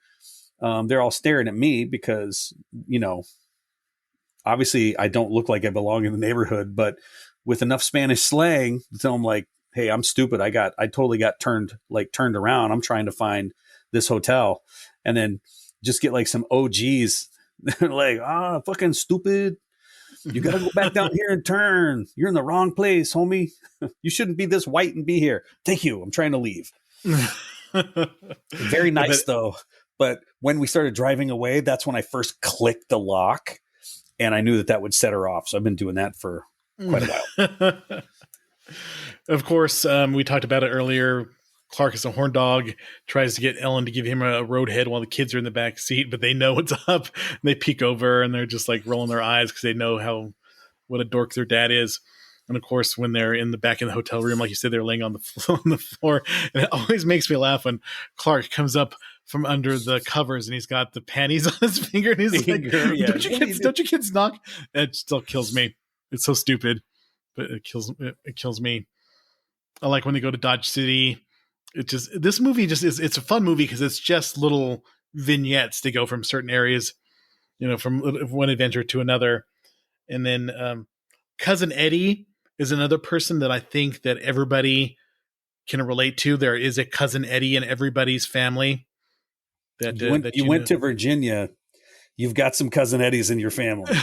they're all staring at me because, obviously I don't look like I belong in the neighborhood, but with enough Spanish slang to tell them like, hey, I'm stupid. I totally got turned around. I'm trying to find this hotel, and then just get like some OGs. They're like, fucking stupid. You got to go back down here and turn. You're in the wrong place, homie. You shouldn't be this white and be here. Thank you. I'm trying to leave. Very nice, though. But when we started driving away, that's when I first clicked the lock. And I knew that would set her off. So I've been doing that for quite a while. Of course, we talked about it earlier. Clark is a horn dog, tries to get Ellen to give him a road head while the kids are in the back seat, but they know what's up. And they peek over and they're just like rolling their eyes because they know what a dork their dad is. And of course, when they're in the hotel room, like you said, they're laying on the floor. And it always makes me laugh when Clark comes up from under the covers and he's got the panties on his finger and he's like, Yeah. don't you kids knock? It still kills me. It's so stupid, but it kills me. I like when they go to Dodge City. This movie it's a fun movie because it's just little vignettes to go from certain areas, from one adventure to another. And then Cousin Eddie is another person that I think that everybody can relate to. There is a Cousin Eddie in everybody's family. You went to Virginia. You've got some Cousin Eddies in your family.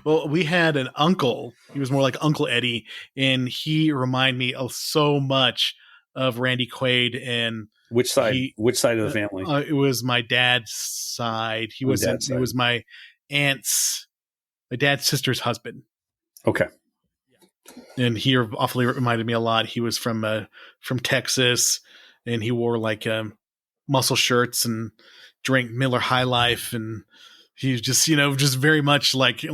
Well, we had an uncle. He was more like Uncle Eddie, and he reminded me of so much of Randy Quaid. And which side of the family? It was my dad's side. He was my dad's sister's husband. Okay. And he awfully reminded me a lot. He was from Texas, and he wore like muscle shirts and drank Miller High Life, and he was just just very much like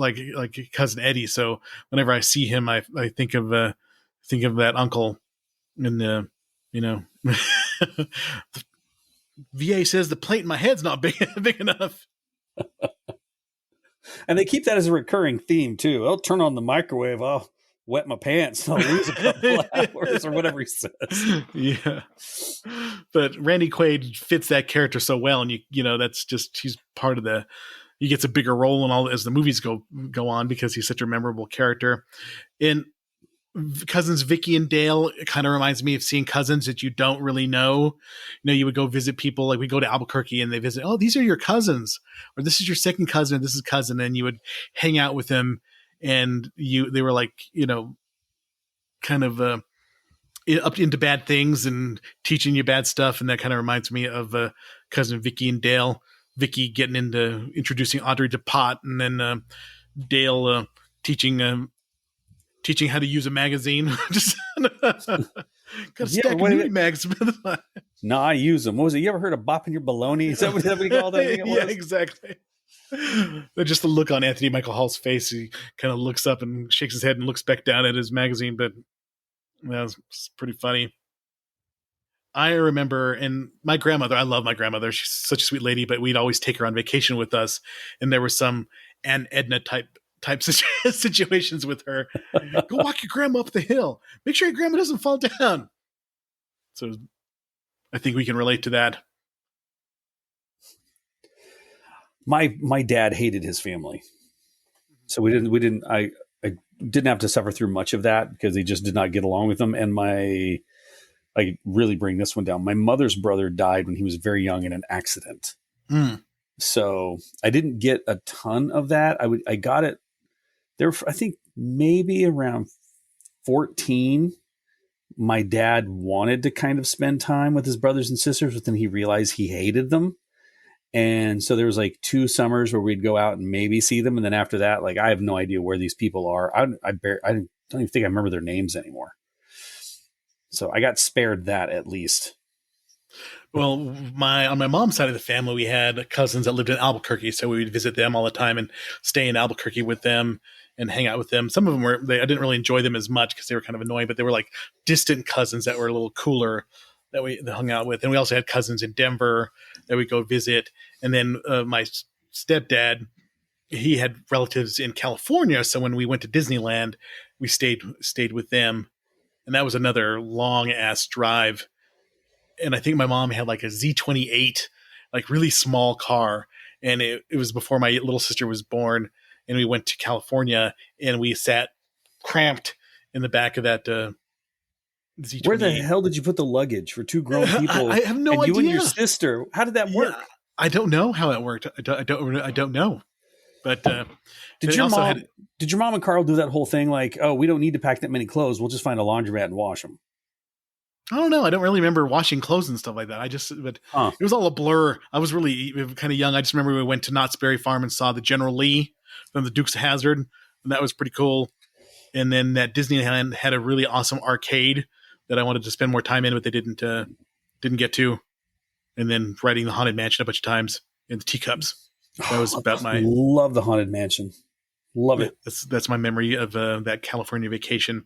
Cousin Eddie. So whenever I see him, I think of that uncle. And the VA says the plate in my head's not big enough. And they keep that as a recurring theme too. I'll turn on the microwave. I'll wet my pants. I'll lose a couple hours or whatever he says. Yeah. But Randy Quaid fits that character so well. And that's just, he's part of he gets a bigger role in all as the movies go on because he's such a memorable character. And Cousins Vicky and Dale, it kind of reminds me of seeing cousins that you don't really know. You would go visit people, like we go to Albuquerque and they visit, oh, these are your cousins, or this is your second cousin, or this is cousin, and you would hang out with them, and they were like, kind of up into bad things and teaching you bad stuff, and that kind of reminds me of Cousin Vicky and Dale. Vicky getting into introducing Audrey to pot, and then Dale teaching how to use a magazine. Just got a stack of nudie mags. No, I use them. What was it? You ever heard of bopping your baloney? Is that what you call that? Yeah, exactly. Just the look on Anthony Michael Hall's face. He kind of looks up and shakes his head and looks back down at his magazine, but that was pretty funny. I remember, and my grandmother, I love my grandmother. She's such a sweet lady, but we'd always take her on vacation with us. And there was some Aunt Edna type situations with her. Go walk your grandma up the hill. Make sure your grandma doesn't fall down. So I think we can relate to that. My dad hated his family. So I didn't have to suffer through much of that because he just did not get along with them. And I really bring this one down. My mother's brother died when he was very young in an accident. So I didn't get a ton of that. I got it there. I think maybe around 14, my dad wanted to kind of spend time with his brothers and sisters, but then he realized he hated them. And so there was like 2 summers where we'd go out and maybe see them. And then after that, like, I have no idea where these people are. I don't even think I remember their names anymore. So I got spared that at least. Well, on my mom's side of the family, we had cousins that lived in Albuquerque, so we would visit them all the time and stay in Albuquerque with them and hang out with them. Some of them I didn't really enjoy them as much because they were kind of annoying, but they were like distant cousins that were a little cooler that we hung out with. And we also had cousins in Denver that we go visit. And then my stepdad, he had relatives in California, so when we went to Disneyland, we stayed with them. And that was another long ass drive. And I think my mom had like a Z28, like really small car. And it was before my little sister was born. And we went to California and we sat cramped in the back of that Z28. Where the hell did you put the luggage for 2 grown people? I have no idea. You and your sister. How did that work? I don't know how it worked. I don't know. But did your mom and Carl do that whole thing like, oh, we don't need to pack that many clothes. We'll just find a laundromat and wash them? I don't know. I don't really remember washing clothes and stuff like that. It was all a blur. I was really kind of young. I just remember we went to Knott's Berry Farm and saw the General Lee from the Dukes of Hazzard, and that was pretty cool. And then that Disneyland had a really awesome arcade that I wanted to spend more time in, but they didn't get to. And then riding the Haunted Mansion a bunch of times in the teacups. That was about love the Haunted Mansion. Love it. That's my memory of that California vacation.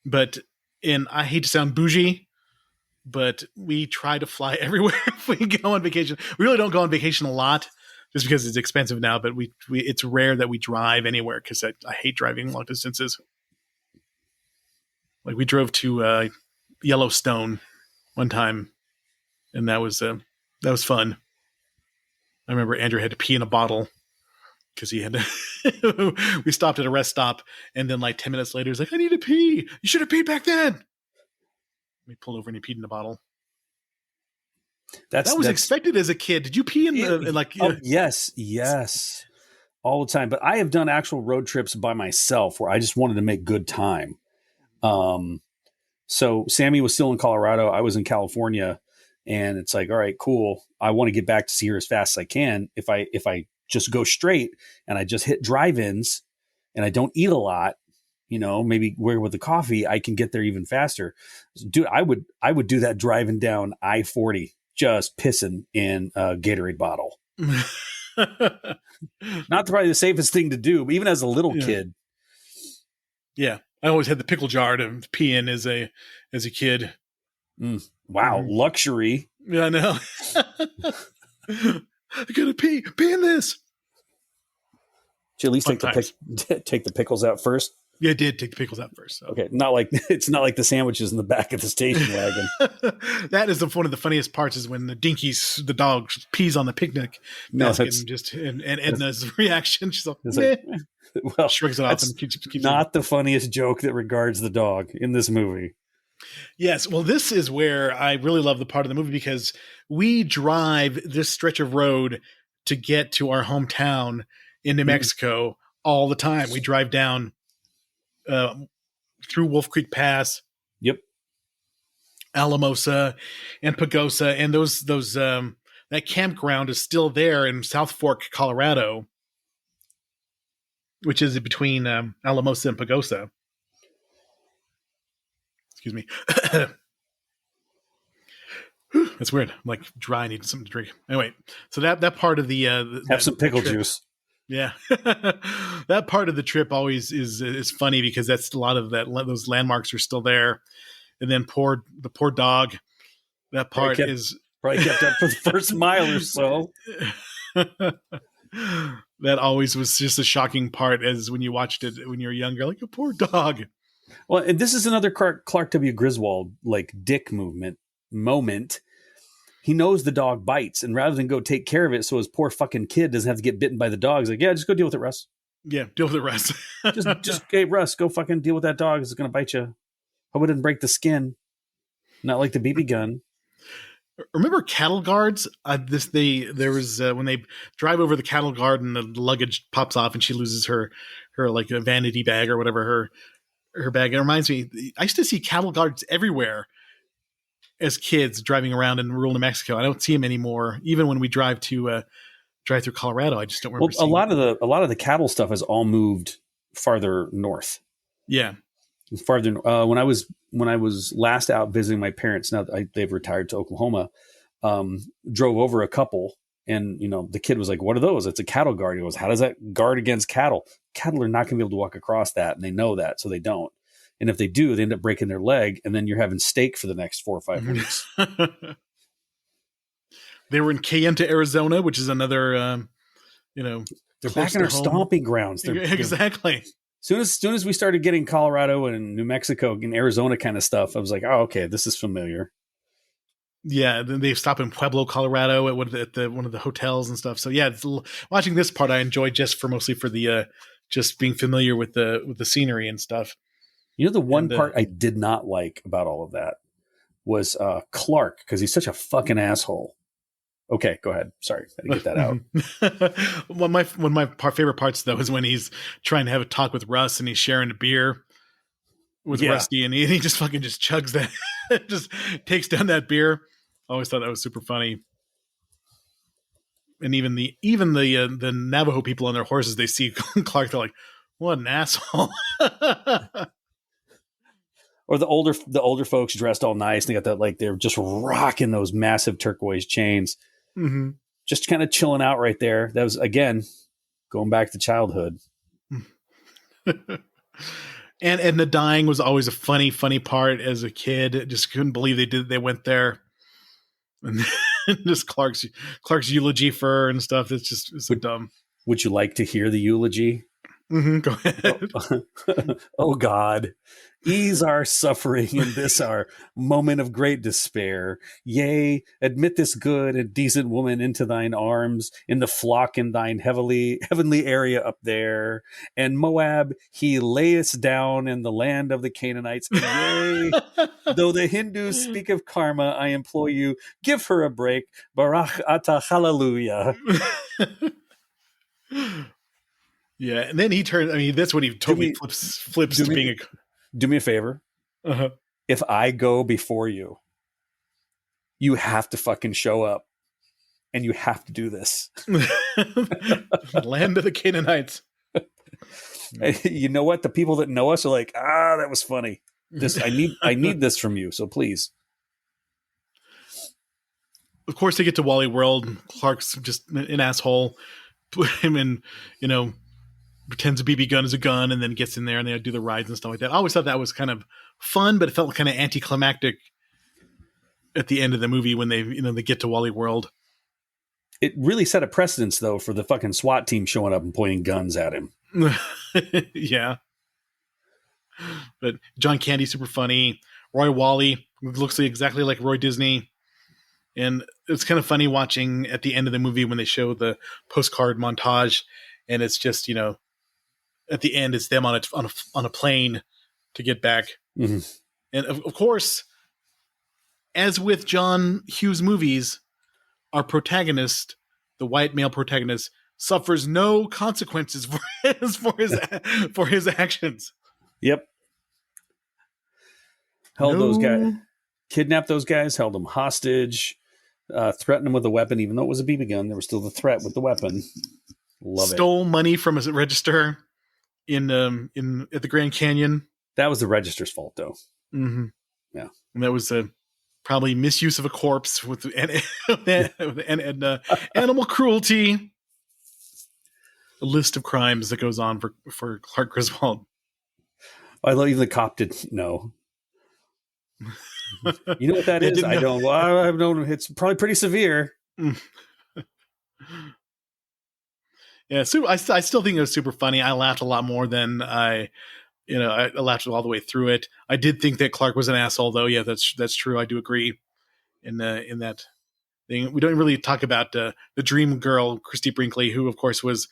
But and I hate to sound bougie, but we try to fly everywhere if we go on vacation. We really don't go on vacation a lot just because it's expensive now, but we it's rare that we drive anywhere because I hate driving long distances. Like we drove to Yellowstone one time, and that was fun. I remember Andrew had to pee in a bottle because he had to. We stopped at a rest stop, and then like 10 minutes later, he's like, "I need to pee. You should have peed back then." We pulled over and he peed in the bottle. That was expected as a kid. Did you pee in the Yes, all the time. But I have done actual road trips by myself where I just wanted to make good time. So Sammy was still in Colorado. I was in California, and it's like, all right, cool. I want to get back to see her as fast as I can. If I just go straight and I just hit drive-ins and I don't eat a lot, maybe with the coffee, I can get there even faster. Dude, I would do that driving down I-40, just pissing in a Gatorade bottle. Not probably the safest thing to do, but even as a little kid. Yeah. I always had the pickle jar to pee in as a kid. Wow. Luxury. Yeah, I know. I gotta pee in this. Did you at least take the pickles out first? Yeah, I did take the pickles out first. So. Okay, it's not like the sandwiches in the back of the station wagon. That is one of the funniest parts is when the dog pees on the picnic basket and Edna's reaction. She's like, well, shrugs it off and keeps not the funniest joke that regards the dog in this movie. Yes, well, this is where I really love the part of the movie because we drive this stretch of road to get to our hometown in New Mexico all the time. We drive down through Wolf Creek Pass, Alamosa, and Pagosa, and those that campground is still there in South Fork, Colorado, which is between Alamosa and Pagosa. Excuse me. That's weird. I'm like dry. I need something to drink. Anyway, so that part of the have some pickle juice. Yeah, that part of the trip always is funny because that's a lot of those landmarks are still there, and then the poor dog. That part is probably kept up for the first mile or so. That always was just a shocking part as when you watched it when you were younger, like a poor dog. Well, and this is another Clark W. Griswold dick moment. He knows the dog bites, and rather than go take care of it so his poor fucking kid doesn't have to get bitten by the dog, he's like, yeah, just go deal with it, Russ. Yeah, deal with it, Russ. Hey, Russ, go fucking deal with that dog. It's going to bite you. Hope it didn't break the skin. Not like the BB gun. Remember cattle guards? There was when they drive over the cattle guard and the luggage pops off and she loses her like a vanity bag or whatever her bag. It reminds me, I used to see cattle guards everywhere as kids driving around in rural New Mexico. I don't see them anymore. Even when we drive through Colorado, I just don't remember. Well, a lot of the cattle stuff has all moved farther north. Yeah, farther. When I was last out visiting my parents, now they've retired to Oklahoma, drove over a couple, and the kid was like, "What are those?" It's a cattle guard. He goes, "How does that guard against cattle? Cattle are not going to be able to walk across that, and they know that, so they don't. And if they do, they end up breaking their leg, and then you're having steak for the next 4 or 5 weeks." They were in Kayenta, Arizona, which is another, they're back in our stomping grounds. Exactly. Soon as we started getting Colorado and New Mexico and Arizona kind of stuff, I was like, oh, okay, this is familiar. Yeah, then they stop in Pueblo, Colorado at one of the hotels and stuff. So yeah, watching this part I enjoyed mostly for the just being familiar with the scenery and stuff. The one part I did not like about all of that was Clark, because he's such a fucking asshole. Okay, go ahead. Sorry, I had to get that out. One of my favorite parts, though, is when he's trying to have a talk with Russ and he's sharing a beer with Rusty, and he just fucking just chugs that, just takes down that beer. I always thought that was super funny. And even the Navajo people on their horses, they see Clark, they're like, "What an asshole!" Or the older folks dressed all nice, and they got that they're just rocking those massive turquoise chains. Mm-hmm. Just kind of chilling out right there. That was, again, going back to childhood. And the dying was always a funny part as a kid. Just couldn't believe they went there. And just Clark's eulogy for her and stuff. It's so dumb. Would you like to hear the eulogy? Go ahead. Oh God, ease our suffering in this our moment of great despair. Yea, admit this good and decent woman into thine arms, in the flock in thine heavenly area up there. And Moab he layeth down in the land of the Canaanites. And yea, though the Hindus speak of karma, I implore you, give her a break. Barak atah hallelujah. Yeah, and then he turns. I mean, that's when he totally flips to being a. Do me a favor. Uh-huh. If I go before you, you have to fucking show up, and you have to do this. Land of the Canaanites. You know what? The people that know us are like, that was funny. I need this from you. So please. Of course, they get to Wally World. Clark's just an asshole. Put him in, pretends a BB gun is a gun, and then gets in there and they do the rides and stuff like that. I always thought that was kind of fun, but it felt kind of anticlimactic at the end of the movie when they get to Wally World. It really set a precedence, though, for the fucking SWAT team showing up and pointing guns at him. Yeah. But John Candy, super funny. Roy Wally looks exactly like Roy Disney. And it's kind of funny watching at the end of the movie when they show the postcard montage, and it's just, at the end, it's them on a plane to get back. Mm-hmm. And of course, as with John Hughes movies, our protagonist, the white male protagonist, suffers no consequences for his actions. Yep. Held those guys, kidnapped those guys, held them hostage, threatened them with a weapon, even though it was a BB gun. There was still the threat with the weapon. Stole money from a register in at the Grand Canyon. That was the register's fault, though. Mm-hmm. Yeah, and that was probably misuse of a corpse with and animal cruelty. A list of crimes that goes on for Clark Griswold. I love even the cop didn't know. You know what that is? I don't. Well, I don't. It's probably pretty severe. Yeah, so I still think it was super funny. I laughed a lot more than I laughed all the way through it. I did think that Clark was an asshole, though. Yeah, that's true. I do agree in that thing. We don't really talk about the dream girl, Christy Brinkley, who of course was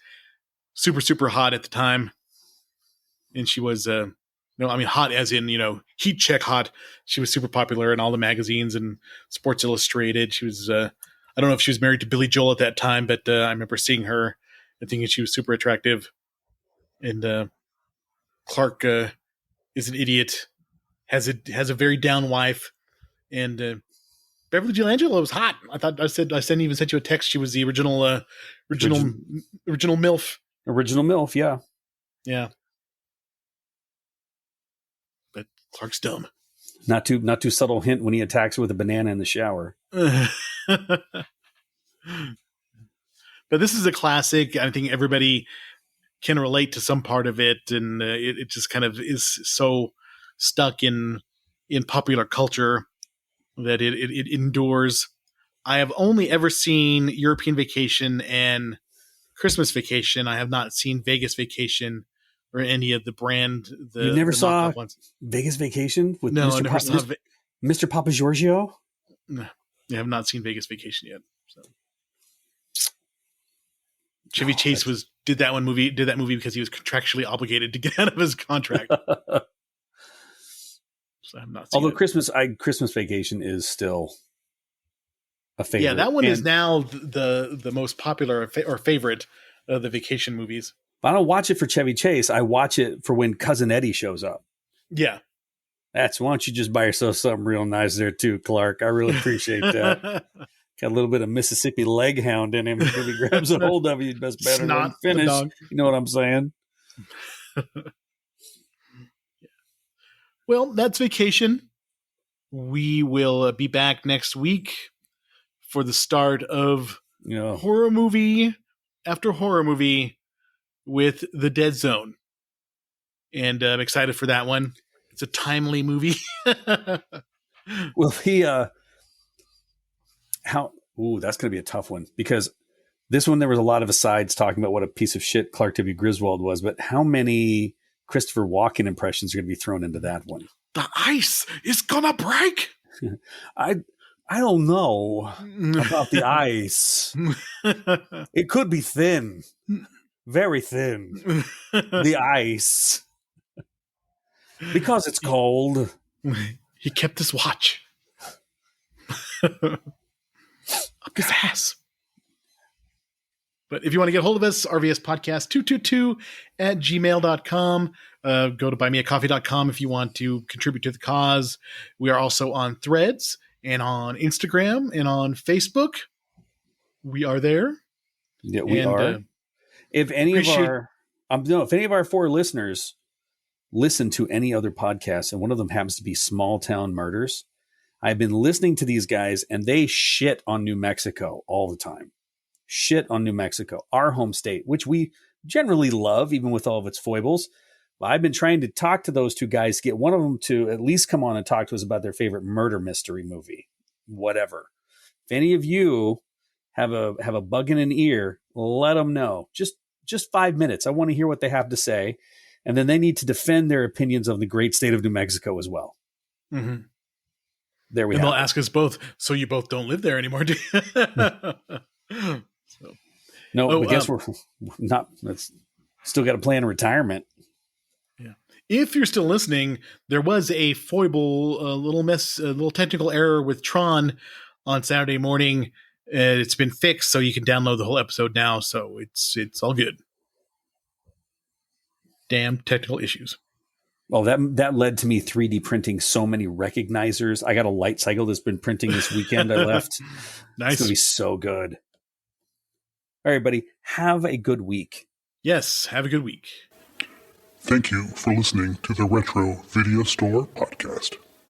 super, super hot at the time. And she was, hot as in, heat check hot. She was super popular in all the magazines and Sports Illustrated. She was, I don't know if she was married to Billy Joel at that time, but I remember seeing her and thinking she was super attractive. And Clark is an idiot, has a very down wife. And Beverly D'Angelo was hot. I even sent you a text. She was the original MILF. Original MILF, yeah. Yeah. But Clark's dumb. Not too subtle hint when he attacks her with a banana in the shower. But this is a classic. I think everybody can relate to some part of it, and it just kind of is so stuck in popular culture that it endures. I have only ever seen European Vacation and Christmas Vacation. I have not seen Vegas Vacation or any of the brand. You never saw Vegas Vacation with Mr. Papa Giorgio? No, I have not seen Vegas Vacation yet. So. Chevy Chase did that movie because he was contractually obligated to get out of his contract. So I'm not. Although Christmas Vacation is still a favorite. Yeah, that one is now the most popular or favorite of the vacation movies. I don't watch it for Chevy Chase. I watch it for when Cousin Eddie shows up. Yeah. Why don't you just buy yourself something real nice there too, Clark? I really appreciate that. Got a little bit of Mississippi leg hound in him. If he grabs a hold of you, best better than finish. You know what I'm saying? Well, that's Vacation. We will be back next week for the start of horror movie after horror movie with The Dead Zone. and I'm excited for that one. It's a timely movie. Well, that's going to be a tough one, because this one, there was a lot of asides talking about what a piece of shit Clark W. Griswold was, but how many Christopher Walken impressions are going to be thrown into that one? The ice is gonna break. I don't know about the ice. It could be thin, very thin. The ice, because it's cold. He kept his watch up his ass. But if you want to get hold of us, rvspodcast222@gmail.com. Go to buymeacoffee.com if you want to contribute to the cause. We are also on Threads and on Instagram and on Facebook. We are there. Yeah, we are. If any of our four listeners listen to any other podcast, and one of them happens to be Small Town Murders, I've been listening to these guys, and they shit on New Mexico all the time. Shit on New Mexico, our home state, which we generally love, even with all of its foibles. But I've been trying to talk to those two guys, get one of them to at least come on and talk to us about their favorite murder mystery movie, whatever. If any of you have a bug in an ear, let them know. Just 5 minutes. I want to hear what they have to say. And then they need to defend their opinions of the great state of New Mexico as well. Mm-hmm. There we go. And have they'll ask us both, so you both don't live there anymore, do you? No, I guess we're not. That's still got a plan of retirement. Yeah. If you're still listening, there was a foible, a little technical error with Tron on Saturday morning. It's been fixed, so you can download the whole episode now. So it's all good. Damn technical issues. Well, that led to me 3D printing so many recognizers. I got a light cycle that's been printing this weekend. I left. Nice. It's going to be so good. All right, buddy. Have a good week. Yes, have a good week. Thank you for listening to the Retro Video Store Podcast.